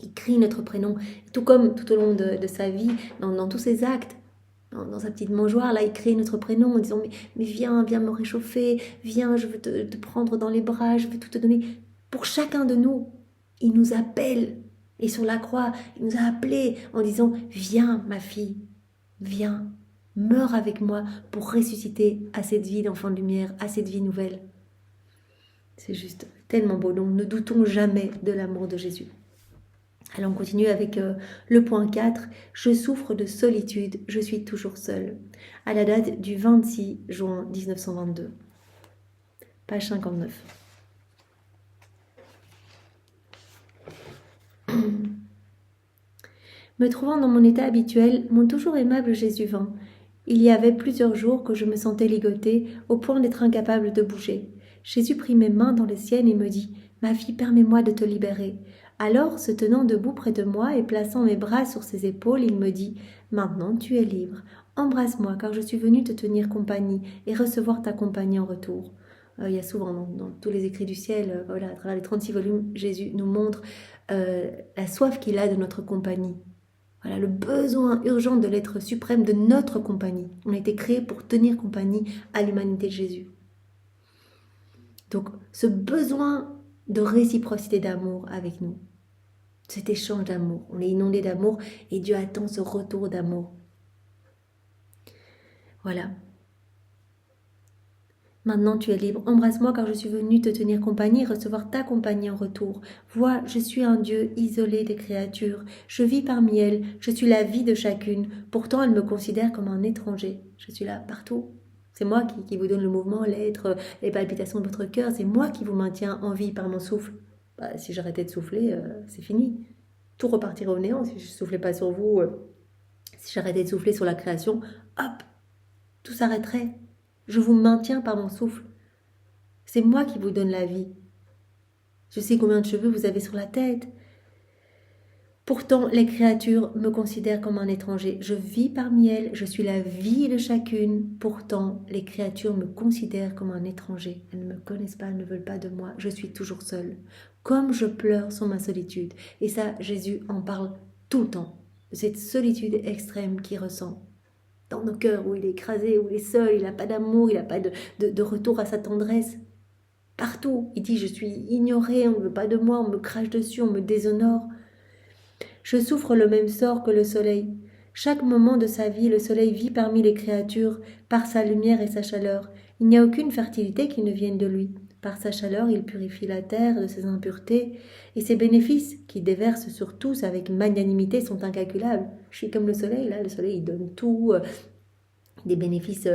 Il crie notre prénom, tout comme tout au long de sa vie, dans tous ses actes. Dans sa petite mangeoire, là, il crie notre prénom en disant mais viens me réchauffer, viens, je veux te prendre dans les bras, je veux tout te donner. Pour chacun de nous, il nous appelle. Et sur la croix, il nous a appelés en disant viens, ma fille, viens, meurs avec moi pour ressusciter à cette vie d'enfant de lumière, à cette vie nouvelle. C'est juste tellement beau. Donc ne doutons jamais de l'amour de Jésus. Alors on continue avec le point 4. Je souffre de solitude, je suis toujours seule. À la date du 26 juin 1922. Page 59. Me trouvant dans mon état habituel, mon toujours aimable Jésus vint. Il y avait plusieurs jours que je me sentais ligotée, au point d'être incapable de bouger. Jésus prit mes mains dans les siennes et me dit « Ma fille, permets-moi de te libérer ». Alors, se tenant debout près de moi et plaçant mes bras sur ses épaules, il me dit « Maintenant tu es libre. Embrasse-moi, car je suis venu te tenir compagnie et recevoir ta compagnie en retour. » Il y a souvent dans tous les écrits du ciel, voilà, à travers les 36 volumes, Jésus nous montre la soif qu'il a de notre compagnie. Voilà, le besoin urgent de l'être suprême de notre compagnie. On a été créés pour tenir compagnie à l'humanité de Jésus. Donc, ce besoin de réciprocité d'amour avec nous, cet échange d'amour, on est inondé d'amour et Dieu attend ce retour d'amour. Voilà. Maintenant tu es libre, embrasse-moi car je suis venu te tenir compagnie et recevoir ta compagnie en retour. Vois, je suis un Dieu isolé des créatures, je vis parmi elles, je suis la vie de chacune, pourtant elles me considèrent comme un étranger. Je suis là partout. C'est moi qui vous donne le mouvement, l'être, les palpitations de votre cœur, c'est moi qui vous maintiens en vie par mon souffle. Si j'arrêtais de souffler, c'est fini. Tout repartirait au néant si je ne soufflais pas sur vous. Si j'arrêtais de souffler sur la création, hop, tout s'arrêterait. Je vous maintiens par mon souffle. C'est moi qui vous donne la vie. Je sais combien de cheveux vous avez sur la tête. Pourtant, les créatures me considèrent comme un étranger. Je vis parmi elles, je suis la vie de chacune. Pourtant, les créatures me considèrent comme un étranger. Elles ne me connaissent pas, elles ne veulent pas de moi. Je suis toujours seule. Comme je pleure sur ma solitude. Et ça, Jésus en parle tout le temps. De cette solitude extrême qu'il ressent. Dans nos cœurs, où il est écrasé, où il est seul, il n'a pas d'amour, il n'a pas de retour à sa tendresse. Partout, il dit, je suis ignoré, on ne veut pas de moi, on me crache dessus, on me déshonore. Je souffre le même sort que le soleil. Chaque moment de sa vie, le soleil vit parmi les créatures, par sa lumière et sa chaleur. Il n'y a aucune fertilité qui ne vienne de lui. Par sa chaleur, il purifie la terre de ses impuretés, et ses bénéfices, qu'il déverse sur tous avec magnanimité, sont incalculables. Je suis comme le soleil, là, le soleil, il donne tout, des bénéfices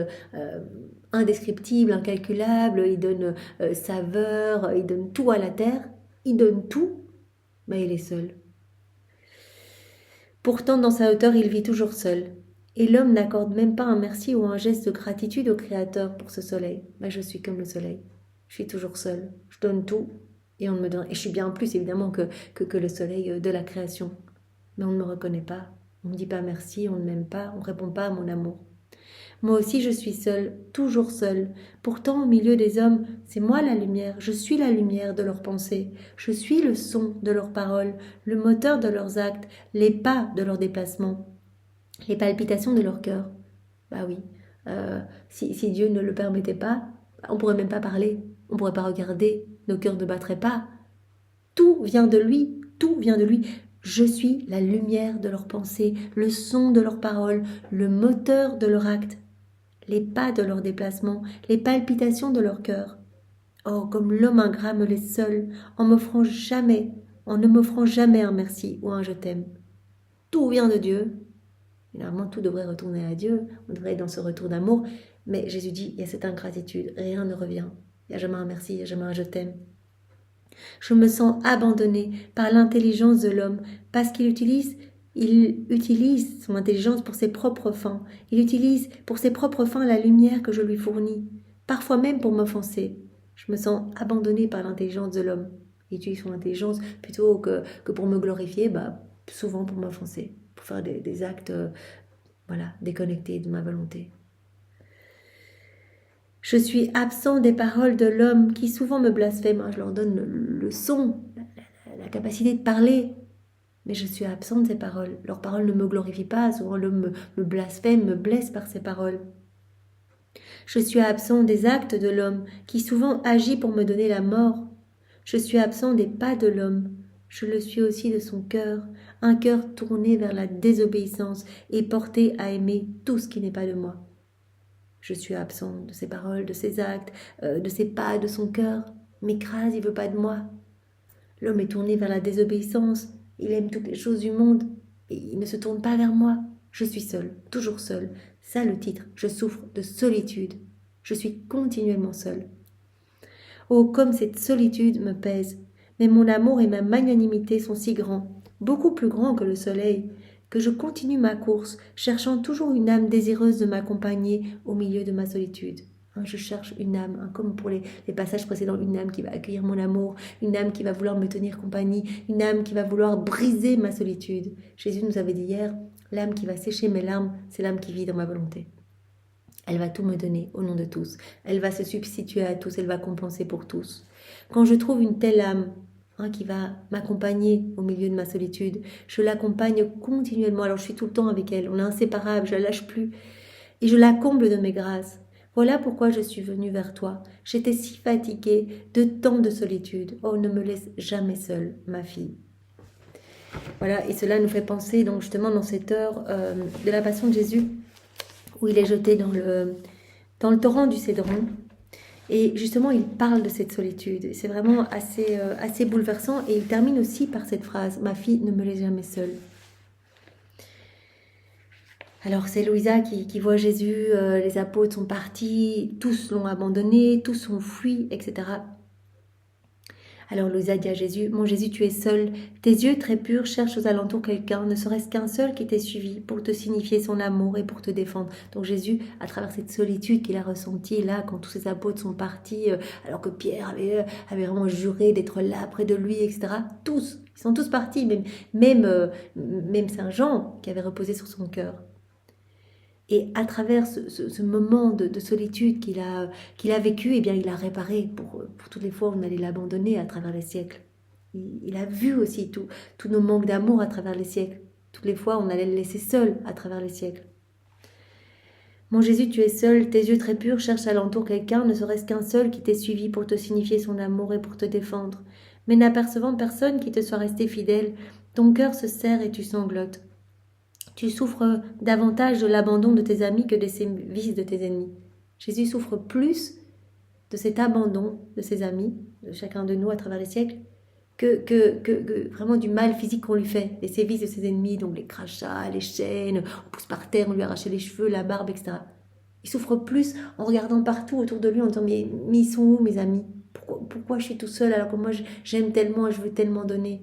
indescriptibles, incalculables, il donne saveur, il donne tout à la terre, il donne tout, mais il est seul. Pourtant, dans sa hauteur, il vit toujours seul. Et l'homme n'accorde même pas un merci ou un geste de gratitude au Créateur pour ce soleil. Mais je suis comme le soleil. Je suis toujours seul. Je donne tout et on ne me donne. Et je suis bien plus évidemment que le soleil de la création. Mais on ne me reconnaît pas. On ne me dit pas merci, on ne m'aime pas, on ne répond pas à mon amour. Moi aussi je suis seule, toujours seule. Pourtant au milieu des hommes, c'est moi la lumière, je suis la lumière de leurs pensées, je suis le son de leurs paroles, le moteur de leurs actes, les pas de leurs déplacements, les palpitations de leur cœur. Bah oui, si Dieu ne le permettait pas, on pourrait même pas parler, on pourrait pas regarder, nos cœurs ne battraient pas. Tout vient de lui, tout vient de lui. Je suis la lumière de leurs pensées, le son de leurs paroles, le moteur de leur acte, les pas de leurs déplacements, les palpitations de leur cœur. Oh, comme l'homme ingrat me laisse seul, en ne m'offrant jamais un merci ou un je t'aime. Tout vient de Dieu. Et normalement, tout devrait retourner à Dieu. On devrait être dans ce retour d'amour. Mais Jésus dit, il y a cette ingratitude. Rien ne revient. Il n'y a jamais un merci, il n'y a jamais un je t'aime. Je me sens abandonnée par l'intelligence de l'homme parce qu'il utilise son intelligence pour ses propres fins. Il utilise pour ses propres fins la lumière que je lui fournis, parfois même pour m'offenser. Je me sens abandonnée par l'intelligence de l'homme. Il utilise son intelligence plutôt que pour me glorifier, souvent pour m'offenser, pour faire des actes déconnectés de ma volonté. Je suis absent des paroles de l'homme qui souvent me blasphème. Je leur donne le son, la capacité de parler. Mais je suis absent de ces paroles. Leurs paroles ne me glorifient pas. Souvent l'homme me blasphème, me blesse par ses paroles. Je suis absent des actes de l'homme qui souvent agit pour me donner la mort. Je suis absent des pas de l'homme. Je le suis aussi de son cœur, un cœur tourné vers la désobéissance et porté à aimer tout ce qui n'est pas de moi. Je suis absent de ses paroles, de ses actes, de ses pas, de son cœur. Il m'écrase, il veut pas de moi. L'homme est tourné vers la désobéissance. Il aime toutes les choses du monde. Et il ne se tourne pas vers moi. Je suis seule, toujours seule. Ça le titre. Je souffre de solitude. Je suis continuellement seule. Oh, comme cette solitude me pèse. Mais mon amour et ma magnanimité sont si grands, beaucoup plus grands que le soleil, que je continue ma course, cherchant toujours une âme désireuse de m'accompagner au milieu de ma solitude. Je cherche une âme, comme pour les passages précédents, une âme qui va accueillir mon amour, une âme qui va vouloir me tenir compagnie, une âme qui va vouloir briser ma solitude. Jésus nous avait dit hier, l'âme qui va sécher mes larmes, c'est l'âme qui vit dans ma volonté. Elle va tout me donner au nom de tous. Elle va se substituer à tous, elle va compenser pour tous. Quand je trouve une telle âme, qui va m'accompagner au milieu de ma solitude, je l'accompagne continuellement. Alors je suis tout le temps avec elle, on est inséparables, je la lâche plus. Et je la comble de mes grâces. Voilà pourquoi je suis venue vers toi. J'étais si fatiguée de tant de solitude. Oh, ne me laisse jamais seule, ma fille. Voilà, et cela nous fait penser donc justement dans cette heure de la Passion de Jésus, où il est jeté dans le torrent du Cédron. Et justement, il parle de cette solitude. C'est vraiment assez bouleversant. Et il termine aussi par cette phrase, « Ma fille, ne me laisse jamais seule ». Alors c'est Louisa qui voit Jésus, les apôtres sont partis, tous l'ont abandonné, tous ont fui, etc. Alors Louisa dit à Jésus, « Mon Jésus, tu es seul, tes yeux très purs cherchent aux alentours quelqu'un, ne serait-ce qu'un seul qui t'ait suivi pour te signifier son amour et pour te défendre. » Donc Jésus, à travers cette solitude qu'il a ressentie là, quand tous ses apôtres sont partis, alors que Pierre avait vraiment juré d'être là près de lui, etc. Tous, ils sont tous partis, même Saint Jean qui avait reposé sur son cœur. Et à travers ce moment de solitude qu'il a vécu, eh bien, il a réparé pour toutes les fois où on allait l'abandonner à travers les siècles. Il a vu aussi tous nos manques d'amour à travers les siècles. Toutes les fois où on allait le laisser seul à travers les siècles. Mon Jésus, tu es seul, tes yeux très purs cherchent alentour quelqu'un, ne serait-ce qu'un seul qui t'ait suivi pour te signifier son amour et pour te défendre. Mais n'apercevant personne qui te soit resté fidèle, ton cœur se serre et tu sanglotes. Tu souffres davantage de l'abandon de tes amis que des sévices de tes ennemis. Jésus souffre plus de cet abandon de ses amis, de chacun de nous à travers les siècles, que vraiment du mal physique qu'on lui fait, les sévices de ses ennemis, donc les crachats, les chaînes, on pousse par terre, on lui arrache les cheveux, la barbe, etc. Il souffre plus en regardant partout autour de lui, en disant mais ils sont où mes amis ? Pourquoi je suis tout seul alors que moi j'aime tellement, je veux tellement donner ?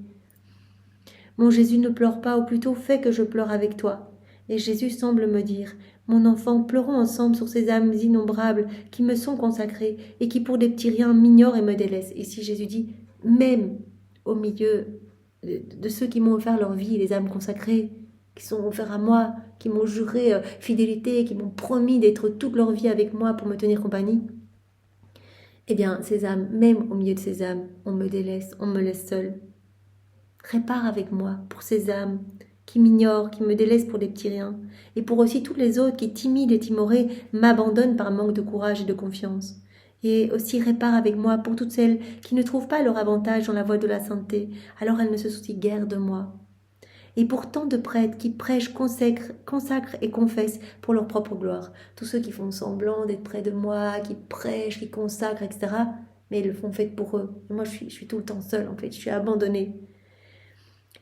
Mon Jésus, ne pleure pas, ou plutôt fais que je pleure avec toi. Et Jésus semble me dire, mon enfant, pleurons ensemble sur ces âmes innombrables qui me sont consacrées et qui pour des petits riens m'ignorent et me délaissent. Et si Jésus dit, même au milieu de ceux qui m'ont offert leur vie, les âmes consacrées, qui sont offerts à moi, qui m'ont juré fidélité, qui m'ont promis d'être toute leur vie avec moi pour me tenir compagnie, eh bien, ces âmes, même au milieu de ces âmes, on me délaisse, on me laisse seule. Répare avec moi pour ces âmes qui m'ignorent, qui me délaissent pour des petits riens, et pour aussi toutes les autres qui, timides et timorées, m'abandonnent par manque de courage et de confiance. Et aussi répare avec moi pour toutes celles qui ne trouvent pas leur avantage dans la voie de la sainteté, alors elles ne se soucient guère de moi. Et pour tant de prêtres qui prêchent, consacrent et confessent pour leur propre gloire. Tous ceux qui font semblant d'être près de moi, qui prêchent, qui consacrent, etc. Mais ils le font fait pour eux. Et moi, je suis tout le temps seule, en fait. Je suis abandonnée.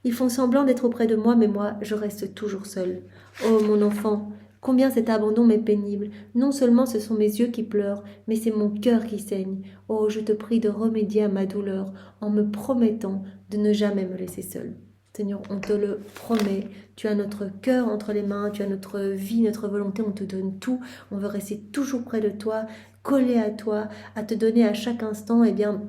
Ils font semblant d'être auprès de moi, mais moi, je reste toujours seule. Oh, mon enfant, combien cet abandon m'est pénible. Non seulement ce sont mes yeux qui pleurent, mais c'est mon cœur qui saigne. Oh, je te prie de remédier à ma douleur en me promettant de ne jamais me laisser seule. Seigneur, on te le promet, tu as notre cœur entre les mains, tu as notre vie, notre volonté, on te donne tout, on veut rester toujours près de toi, collé à toi, à te donner à chaque instant, eh bien,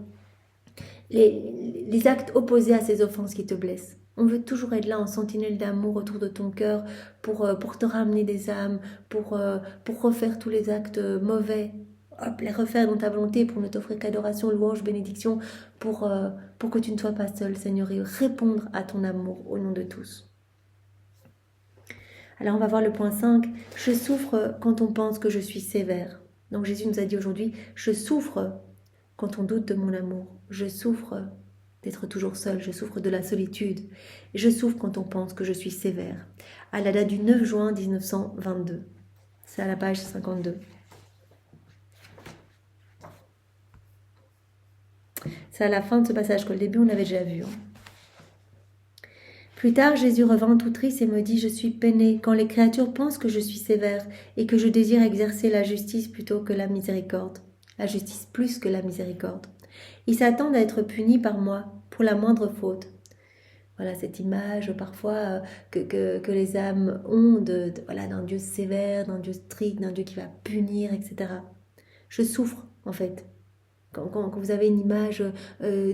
les actes opposés à ces offenses qui te blessent. On veut toujours être là en sentinelle d'amour autour de ton cœur pour te ramener des âmes, pour refaire tous les actes mauvais, les refaire dans ta volonté pour ne t'offrir qu'adoration, louange, bénédiction, pour que tu ne sois pas seul, Seigneur, et répondre à ton amour au nom de tous. Alors on va voir le point 5. Je souffre quand on pense que je suis sévère. Donc Jésus nous a dit aujourd'hui, je souffre quand on doute de mon amour. Je souffre d'être toujours seule, je souffre de la solitude. Et je souffre quand on pense que je suis sévère. À la date du 9 juin 1922. C'est à la page 52. C'est à la fin de ce passage qu'au début on avait déjà vu. Plus tard, Jésus revint tout triste et me dit, je suis peiné quand les créatures pensent que je suis sévère et que je désire exercer la justice plutôt que la miséricorde. La justice plus que la miséricorde. Ils s'attendent à être punis par moi pour la moindre faute. Voilà cette image parfois que les âmes ont voilà, d'un Dieu sévère, d'un Dieu strict, d'un Dieu qui va punir, etc. Je souffre en fait. Quand vous avez une image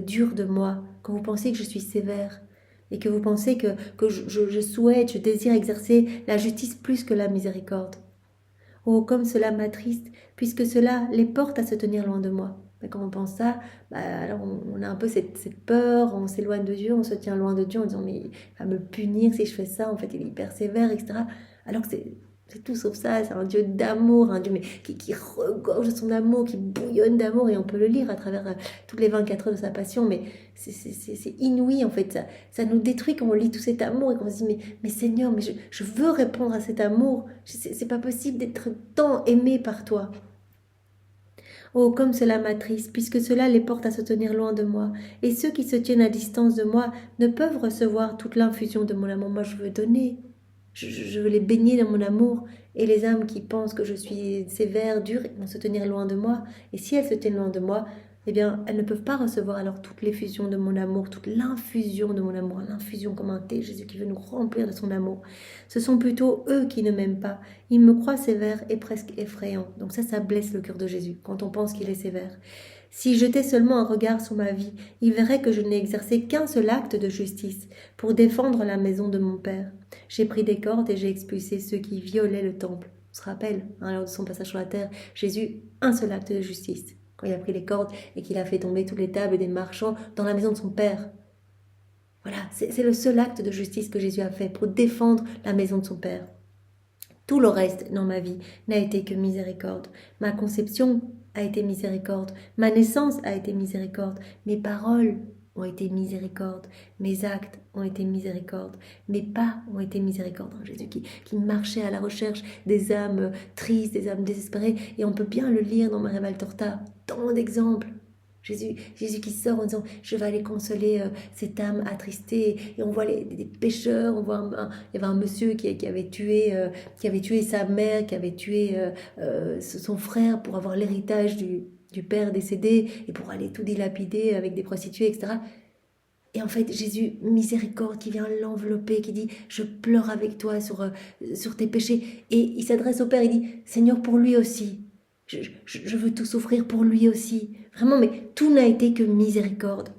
dure de moi, quand vous pensez que je suis sévère et que vous pensez que je souhaite, je désire exercer la justice plus que la miséricorde. Oh, comme cela m'attriste, puisque cela les porte à se tenir loin de moi. Mais quand on pense ça, alors on a un peu cette peur, on s'éloigne de Dieu, on se tient loin de Dieu en disant mais il va me punir si je fais ça, en fait il est hyper sévère, etc. Alors que c'est tout sauf ça, c'est un Dieu d'amour, un Dieu mais qui regorge de son amour, qui bouillonne d'amour, et on peut le lire à travers toutes les 24 heures de sa passion, mais c'est inouï en fait, ça nous détruit quand on lit tout cet amour et qu'on se dit mais Seigneur, mais je veux répondre à cet amour, c'est pas possible d'être tant aimé par toi. Oh, comme cela m'attriste, puisque cela les porte à se tenir loin de moi, et ceux qui se tiennent à distance de moi ne peuvent recevoir toute l'infusion de mon amour. Moi, je veux donner, je veux les baigner dans mon amour, et les âmes qui pensent que je suis sévère, dure, vont se tenir loin de moi, et si elles se tiennent loin de moi, eh bien, elles ne peuvent pas recevoir alors toute l'effusion de mon amour, toute l'infusion de mon amour, l'infusion comme un thé, Jésus qui veut nous remplir de son amour. Ce sont plutôt eux qui ne m'aiment pas. Ils me croient sévère et presque effrayant. Donc ça blesse le cœur de Jésus, quand on pense qu'il est sévère. S'il jetait seulement un regard sur ma vie, il verrait que je n'ai exercé qu'un seul acte de justice pour défendre la maison de mon Père. J'ai pris des cordes et j'ai expulsé ceux qui violaient le temple. On se rappelle, lors de son passage sur la terre, Jésus, un seul acte de justice. Quand il a pris les cordes et qu'il a fait tomber toutes les tables des marchands dans la maison de son Père. Voilà, c'est le seul acte de justice que Jésus a fait pour défendre la maison de son Père. Tout le reste dans ma vie n'a été que miséricorde. Ma conception a été miséricorde. Ma naissance a été miséricorde. Mes paroles ont été miséricorde. Mes actes ont été miséricorde. Mes pas ont été miséricorde. Jésus qui marchait à la recherche des âmes tristes, des âmes désespérées. Et on peut bien le lire dans Maria Valtorta. Tant d'exemples. Jésus qui sort en disant « Je vais aller consoler cette âme attristée ». Et on voit des pécheurs, on voit il y avait un monsieur qui avait tué sa mère, qui avait tué son frère pour avoir l'héritage du père décédé et pour aller tout dilapider avec des prostituées, etc. Et en fait, Jésus, miséricorde, qui vient l'envelopper, qui dit, je pleure avec toi sur tes péchés. Et il s'adresse au Père, il dit, Seigneur, pour lui aussi. Je veux tout souffrir pour lui aussi. Vraiment, mais tout n'a été que miséricorde.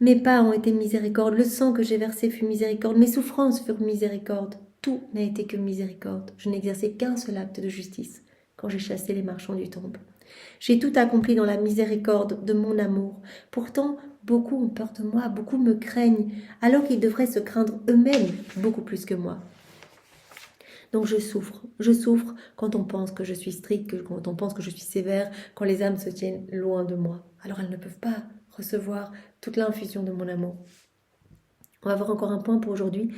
Mes pas ont été miséricorde, le sang que j'ai versé fut miséricorde, mes souffrances furent miséricorde. Tout n'a été que miséricorde. Je n'exerçais qu'un seul acte de justice quand j'ai chassé les marchands du temple. J'ai tout accompli dans la miséricorde de mon amour. Pourtant, beaucoup ont peur de moi, beaucoup me craignent, alors qu'ils devraient se craindre eux-mêmes beaucoup plus que moi. Donc je souffre quand on pense que je suis stricte, quand on pense que je suis sévère, quand les âmes se tiennent loin de moi. Alors elles ne peuvent pas recevoir toute l'infusion de mon amour. On va voir encore un point pour aujourd'hui.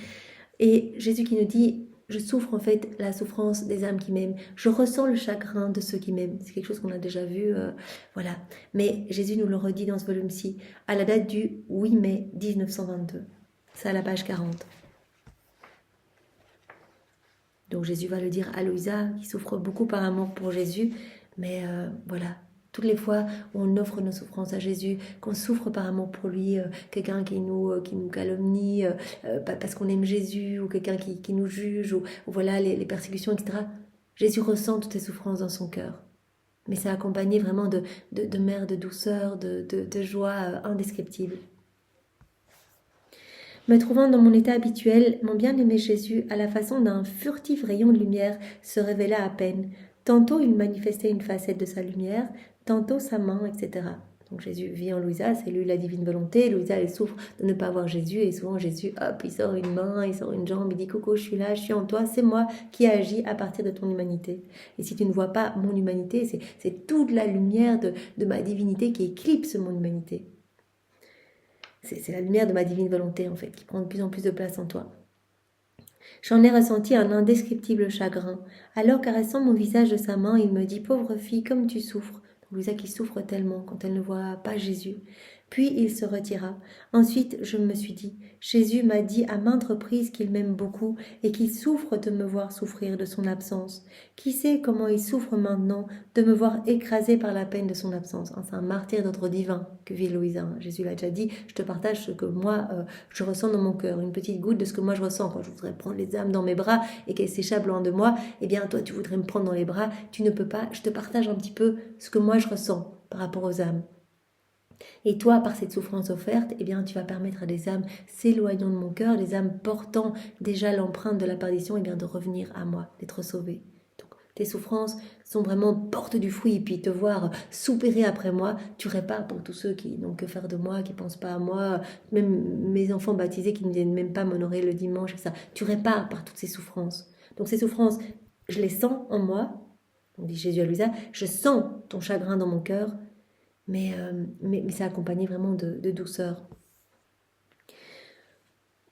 Et Jésus qui nous dit, je souffre en fait la souffrance des âmes qui m'aiment. Je ressens le chagrin de ceux qui m'aiment. C'est quelque chose qu'on a déjà vu, voilà. Mais Jésus nous le redit dans ce volume-ci, à la date du 8 mai 1922. C'est à la page 40. Donc Jésus va le dire à Louisa, qui souffre beaucoup par amour pour Jésus. Mais voilà, toutes les fois où on offre nos souffrances à Jésus, qu'on souffre par amour pour lui, quelqu'un qui nous calomnie parce qu'on aime Jésus, ou quelqu'un qui nous juge, ou voilà les persécutions, etc. Jésus ressent toutes ces souffrances dans son cœur. Mais c'est accompagné vraiment de mer, de douceur, de joie indescriptible. Me trouvant dans mon état habituel, mon bien-aimé Jésus, à la façon d'un furtif rayon de lumière, se révéla à peine. Tantôt il manifestait une facette de sa lumière, tantôt sa main, etc. Donc Jésus vit en Louisa, c'est lui la divine volonté. Louisa, elle souffre de ne pas voir Jésus, et souvent Jésus, hop, il sort une main, il sort une jambe, il dit coucou, je suis là, je suis en toi, c'est moi qui agis à partir de ton humanité. Et si tu ne vois pas mon humanité, c'est toute la lumière de ma divinité qui éclipse mon humanité. C'est la lumière de ma divine volonté, en fait, qui prend de plus en plus de place en toi. J'en ai ressenti un indescriptible chagrin. Alors, caressant mon visage de sa main, il me dit « Pauvre fille, comme tu souffres !» Louisa qui souffre tellement quand elle ne voit pas Jésus. Puis il se retira. Ensuite, je me suis dit « Jésus m'a dit à maintes reprises qu'il m'aime beaucoup et qu'il souffre de me voir souffrir de son absence. Qui sait comment il souffre maintenant de me voir écrasé par la peine de son absence. » C'est un martyr d'ordre divin que vit Louisa. Jésus l'a déjà dit « Je te partage ce que moi, je ressens dans mon cœur, une petite goutte de ce que moi je ressens quand je voudrais prendre les âmes dans mes bras et qu'elles s'échappent loin de moi. Eh bien, toi, tu voudrais me prendre dans les bras, tu ne peux pas. Je te partage un petit peu ce que moi je ressens par rapport aux âmes. Et toi, par cette souffrance offerte, eh bien, tu vas permettre à des âmes s'éloignant de mon cœur, des âmes portant déjà l'empreinte de la perdition, eh bien, de revenir à moi, d'être sauvées. Donc, tes souffrances sont vraiment porte du fruit, et puis te voir soupirer après moi, tu répares pour tous ceux qui n'ont que faire de moi, qui ne pensent pas à moi, même mes enfants baptisés qui ne viennent même pas m'honorer le dimanche, et ça. Tu répares par toutes ces souffrances. Donc, ces souffrances, je les sens en moi, on dit Jésus à Louisa, je sens ton chagrin dans mon cœur, mais c'est accompagné vraiment de douceur.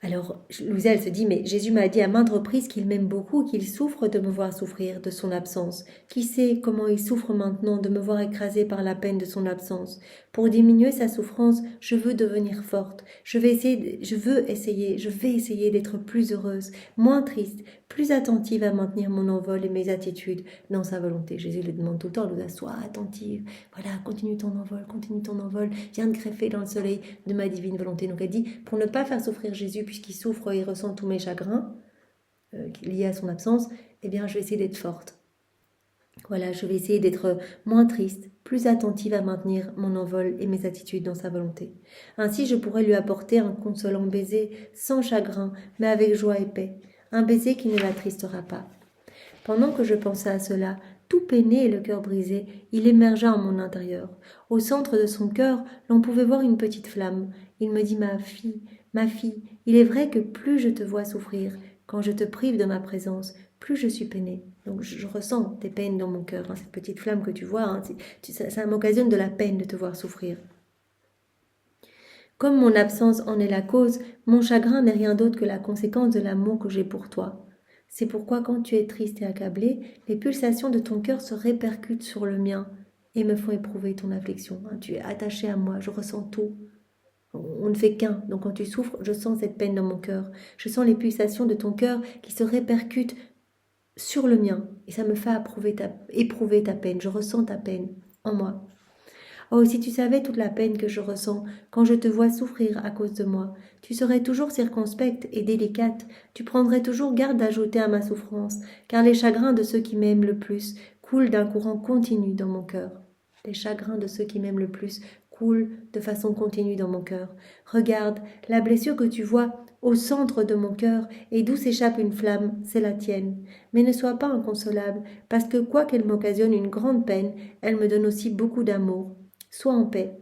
Alors, Louisa, elle se dit, mais Jésus m'a dit à maintes reprises qu'il m'aime beaucoup, qu'il souffre de me voir souffrir de son absence. Qui sait comment il souffre maintenant de me voir écrasée par la peine de son absence. Pour diminuer sa souffrance, je veux devenir forte. Je vais essayer d'être plus heureuse, moins triste, plus attentive à maintenir mon envol et mes attitudes dans sa volonté. Jésus lui demande tout le temps, Louisa, sois attentive. Voilà, continue ton envol, viens te greffer dans le soleil de ma divine volonté. Donc elle dit, pour ne pas faire souffrir Jésus, puisqu'il souffre et ressent tous mes chagrins liés à son absence, eh bien je vais essayer d'être forte. Voilà, je vais essayer d'être moins triste, plus attentive à maintenir mon envol et mes attitudes dans sa volonté. Ainsi, je pourrais lui apporter un consolant baiser, sans chagrin, mais avec joie et paix, un baiser qui ne l'attristera pas. Pendant que je pensais à cela, tout peiné et le cœur brisé, il émergea en mon intérieur. Au centre de son cœur, l'on pouvait voir une petite flamme. Il me dit « Ma fille, il est vrai que plus je te vois souffrir, quand je te prive de ma présence, plus je suis peinée. » Donc je ressens tes peines dans mon cœur, cette petite flamme que tu vois, ça m'occasionne de la peine de te voir souffrir. Comme mon absence en est la cause, mon chagrin n'est rien d'autre que la conséquence de l'amour que j'ai pour toi. C'est pourquoi quand tu es triste et accablé, les pulsations de ton cœur se répercutent sur le mien et me font éprouver ton affliction. Tu es attaché à moi, je ressens tout. On ne fait qu'un, donc quand tu souffres, je sens cette peine dans mon cœur. Je sens les pulsations de ton cœur qui se répercutent sur le mien et ça me fait éprouver ta peine, je ressens ta peine en moi. Oh, si tu savais toute la peine que je ressens quand je te vois souffrir à cause de moi, tu serais toujours circonspecte et délicate, tu prendrais toujours garde d'ajouter à ma souffrance, car les chagrins de ceux qui m'aiment le plus coulent d'un courant continu dans mon cœur. Les chagrins de ceux qui m'aiment le plus coulent de façon continue dans mon cœur. Regarde, la blessure que tu vois au centre de mon cœur et d'où s'échappe une flamme, c'est la tienne. Mais ne sois pas inconsolable, parce que quoiqu'elle m'occasionne une grande peine, elle me donne aussi beaucoup d'amour. Sois en paix.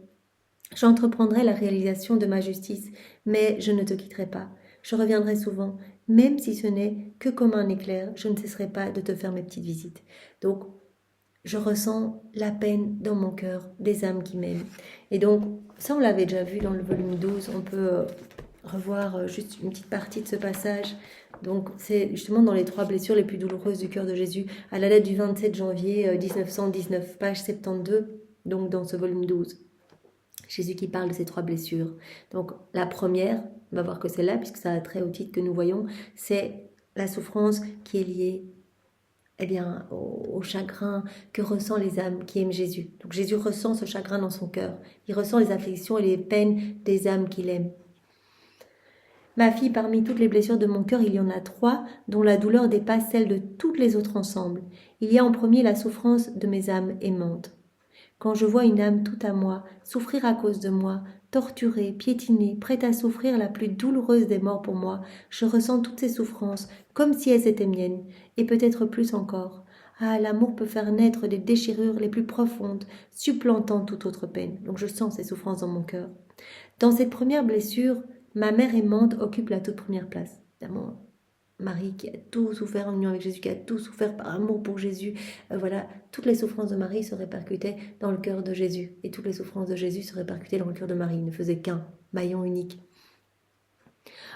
J'entreprendrai la réalisation de ma justice, mais je ne te quitterai pas. Je reviendrai souvent, même si ce n'est que comme un éclair, je ne cesserai pas de te faire mes petites visites. Donc, je ressens la peine dans mon cœur des âmes qui m'aiment. Et donc, ça on l'avait déjà vu dans le volume 12, on peut revoir juste une petite partie de ce passage. Donc, c'est justement dans les 3 blessures les plus douloureuses du cœur de Jésus, à la date du 27 janvier 1919, page 72, donc dans ce volume 12. Jésus qui parle de ces 3 blessures. Donc, la première, on va voir que c'est là, puisque ça a trait au titre que nous voyons, c'est la souffrance qui est liée au chagrin que ressent les âmes qui aiment Jésus. Donc Jésus ressent ce chagrin dans son cœur. Il ressent les afflictions et les peines des âmes qu'il aime. Ma fille, parmi toutes les blessures de mon cœur, il y en a 3 dont la douleur dépasse celle de toutes les autres ensemble. Il y a en premier la souffrance de mes âmes aimantes. Quand je vois une âme tout à moi, souffrir à cause de moi, torturée, piétinée, prête à souffrir la plus douloureuse des morts pour moi, je ressens toutes ces souffrances, comme si elles étaient miennes, et peut-être plus encore. Ah, l'amour peut faire naître des déchirures les plus profondes, supplantant toute autre peine. Donc je sens ces souffrances dans mon cœur. Dans cette première blessure, ma mère aimante occupe la toute première place. Évidemment, Marie qui a tout souffert en union avec Jésus, qui a tout souffert par amour pour Jésus. Voilà, toutes les souffrances de Marie se répercutaient dans le cœur de Jésus. Et toutes les souffrances de Jésus se répercutaient dans le cœur de Marie. Il ne faisait qu'un maillon unique.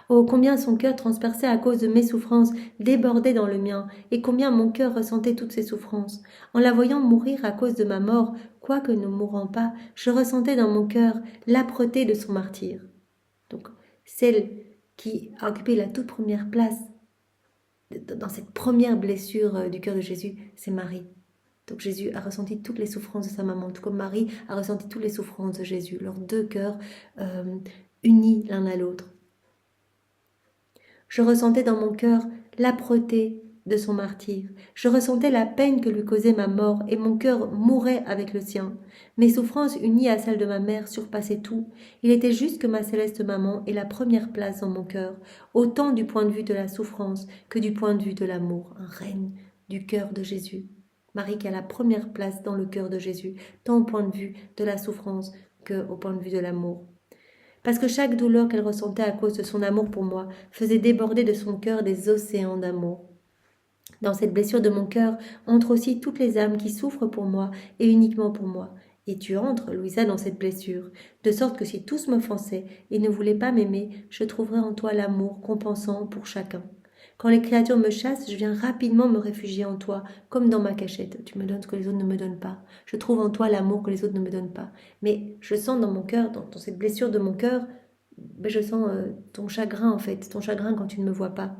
Oh, combien son cœur transperçait à cause de mes souffrances débordait dans le mien, et combien mon cœur ressentait toutes ces souffrances. En la voyant mourir à cause de ma mort, quoique ne mourant pas, je ressentais dans mon cœur l'âpreté de son martyre. Donc, celle qui a occupé la toute première place dans cette première blessure du cœur de Jésus, c'est Marie. Donc Jésus a ressenti toutes les souffrances de sa maman, tout comme Marie a ressenti toutes les souffrances de Jésus, leurs 2 cœurs unis l'un à l'autre. Je ressentais dans mon cœur l'âpreté de son martyre. Je ressentais la peine que lui causait ma mort, et mon cœur mourait avec le sien. Mes souffrances unies à celles de ma mère surpassaient tout. Il était juste que ma céleste maman ait la première place dans mon cœur, autant du point de vue de la souffrance que du point de vue de l'amour, un règne du cœur de Jésus. Marie qui a la première place dans le cœur de Jésus, tant au point de vue de la souffrance qu'au point de vue de l'amour. Parce que chaque douleur qu'elle ressentait à cause de son amour pour moi faisait déborder de son cœur des océans d'amour. Dans cette blessure de mon cœur entrent aussi toutes les âmes qui souffrent pour moi et uniquement pour moi. Et tu entres, Louisa, dans cette blessure, de sorte que si tous m'offensaient et ne voulaient pas m'aimer, je trouverais en toi l'amour compensant pour chacun. Quand les créatures me chassent, je viens rapidement me réfugier en toi, comme dans ma cachette. Tu me donnes ce que les autres ne me donnent pas. Je trouve en toi l'amour que les autres ne me donnent pas. Mais je sens dans mon cœur, dans cette blessure de mon cœur, je sens ton chagrin en fait, ton chagrin quand tu ne me vois pas.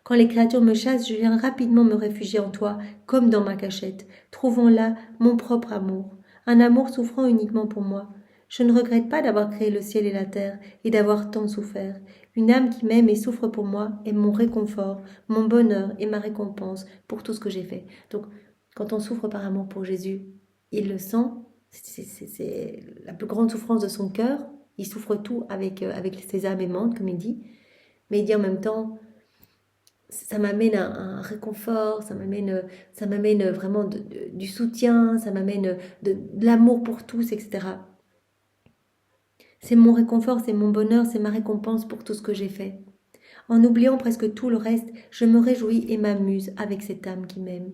Quand les créatures me chassent, je viens rapidement me réfugier en toi, comme dans ma cachette. Trouvons là mon propre amour, un amour souffrant uniquement pour moi. Je ne regrette pas d'avoir créé le ciel et la terre et d'avoir tant souffert. Une âme qui m'aime et souffre pour moi est mon réconfort, mon bonheur et ma récompense pour tout ce que j'ai fait. Donc, quand on souffre par amour pour Jésus, il le sent, c'est la plus grande souffrance de son cœur. Il souffre tout avec ses âmes aimantes, comme il dit. Mais il dit en même temps, ça m'amène un réconfort, ça m'amène vraiment du soutien, ça m'amène de l'amour pour tous, etc. C'est mon réconfort, c'est mon bonheur, c'est ma récompense pour tout ce que j'ai fait. En oubliant presque tout le reste, je me réjouis et m'amuse avec cette âme qui m'aime.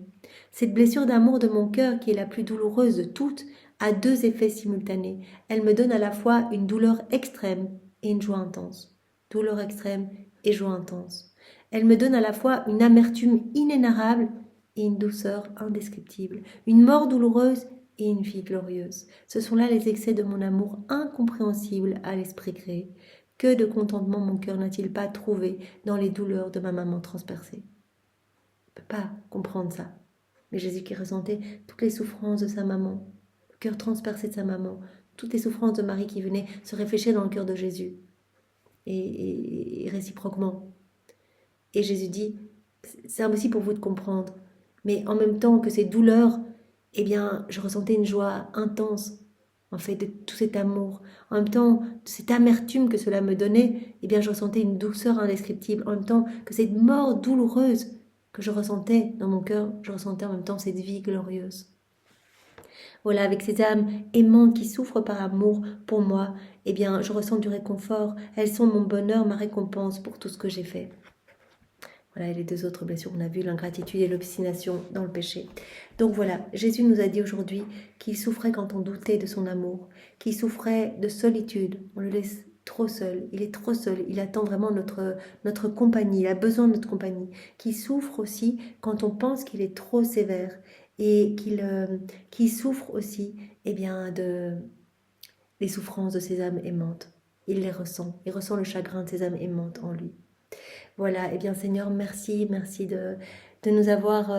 Cette blessure d'amour de mon cœur, qui est la plus douloureuse de toutes, a 2 effets simultanés. Elle me donne à la fois une douleur extrême et une joie intense. Douleur extrême et joie intense. Elle me donne à la fois une amertume inénarrable et une douceur indescriptible, une mort douloureuse et une vie glorieuse. Ce sont là les excès de mon amour incompréhensible à l'esprit créé. Que de contentement mon cœur n'a-t-il pas trouvé dans les douleurs de ma maman transpercée? Je ne peux pas comprendre ça. Mais Jésus qui ressentait toutes les souffrances de sa maman, cœur transpercé de sa maman, toutes les souffrances de Marie qui venaient se réfléchir dans le cœur de Jésus, et réciproquement. Et Jésus dit, c'est impossible pour vous de comprendre, mais en même temps que ces douleurs, eh bien, je ressentais une joie intense, en fait, de tout cet amour. En même temps, de cette amertume que cela me donnait, eh bien, je ressentais une douceur indescriptible. En même temps que cette mort douloureuse que je ressentais dans mon cœur, je ressentais en même temps cette vie glorieuse. Voilà, avec ces âmes aimantes qui souffrent par amour pour moi, eh bien, je ressens du réconfort. Elles sont mon bonheur, ma récompense pour tout ce que j'ai fait. Voilà, et les deux autres blessures, on a vu l'ingratitude et l'obstination dans le péché. Donc voilà, Jésus nous a dit aujourd'hui qu'il souffrait quand on doutait de son amour, qu'il souffrait de solitude. On le laisse trop seul, il est trop seul, il attend vraiment notre compagnie, il a besoin de notre compagnie. Qu'il souffre aussi quand on pense qu'il est trop sévère et qu'il souffre aussi des souffrances de ses âmes aimantes. Il les ressent, il ressent le chagrin de ses âmes aimantes en lui. Voilà, et bien Seigneur, merci de nous avoir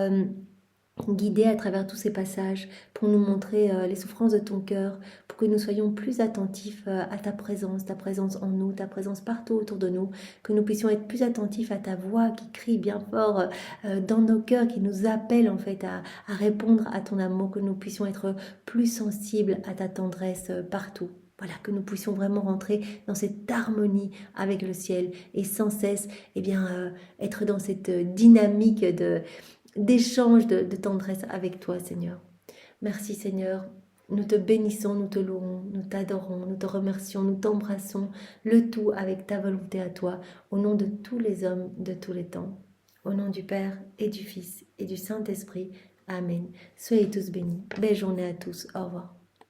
guidés à travers tous ces passages pour nous montrer les souffrances de ton cœur, pour que nous soyons plus attentifs à ta présence en nous, ta présence partout autour de nous, que nous puissions être plus attentifs à ta voix qui crie bien fort dans nos cœurs, qui nous appelle en fait à répondre à ton amour, que nous puissions être plus sensibles à ta tendresse partout. Voilà, que nous puissions vraiment rentrer dans cette harmonie avec le ciel et sans cesse être dans cette dynamique d'échange, de tendresse avec toi, Seigneur. Merci, Seigneur. Nous te bénissons, nous te louons, nous t'adorons, nous te remercions, nous t'embrassons, le tout avec ta volonté à toi, au nom de tous les hommes de tous les temps. Au nom du Père et du Fils et du Saint-Esprit. Amen. Soyez tous bénis. Belle journée à tous. Au revoir.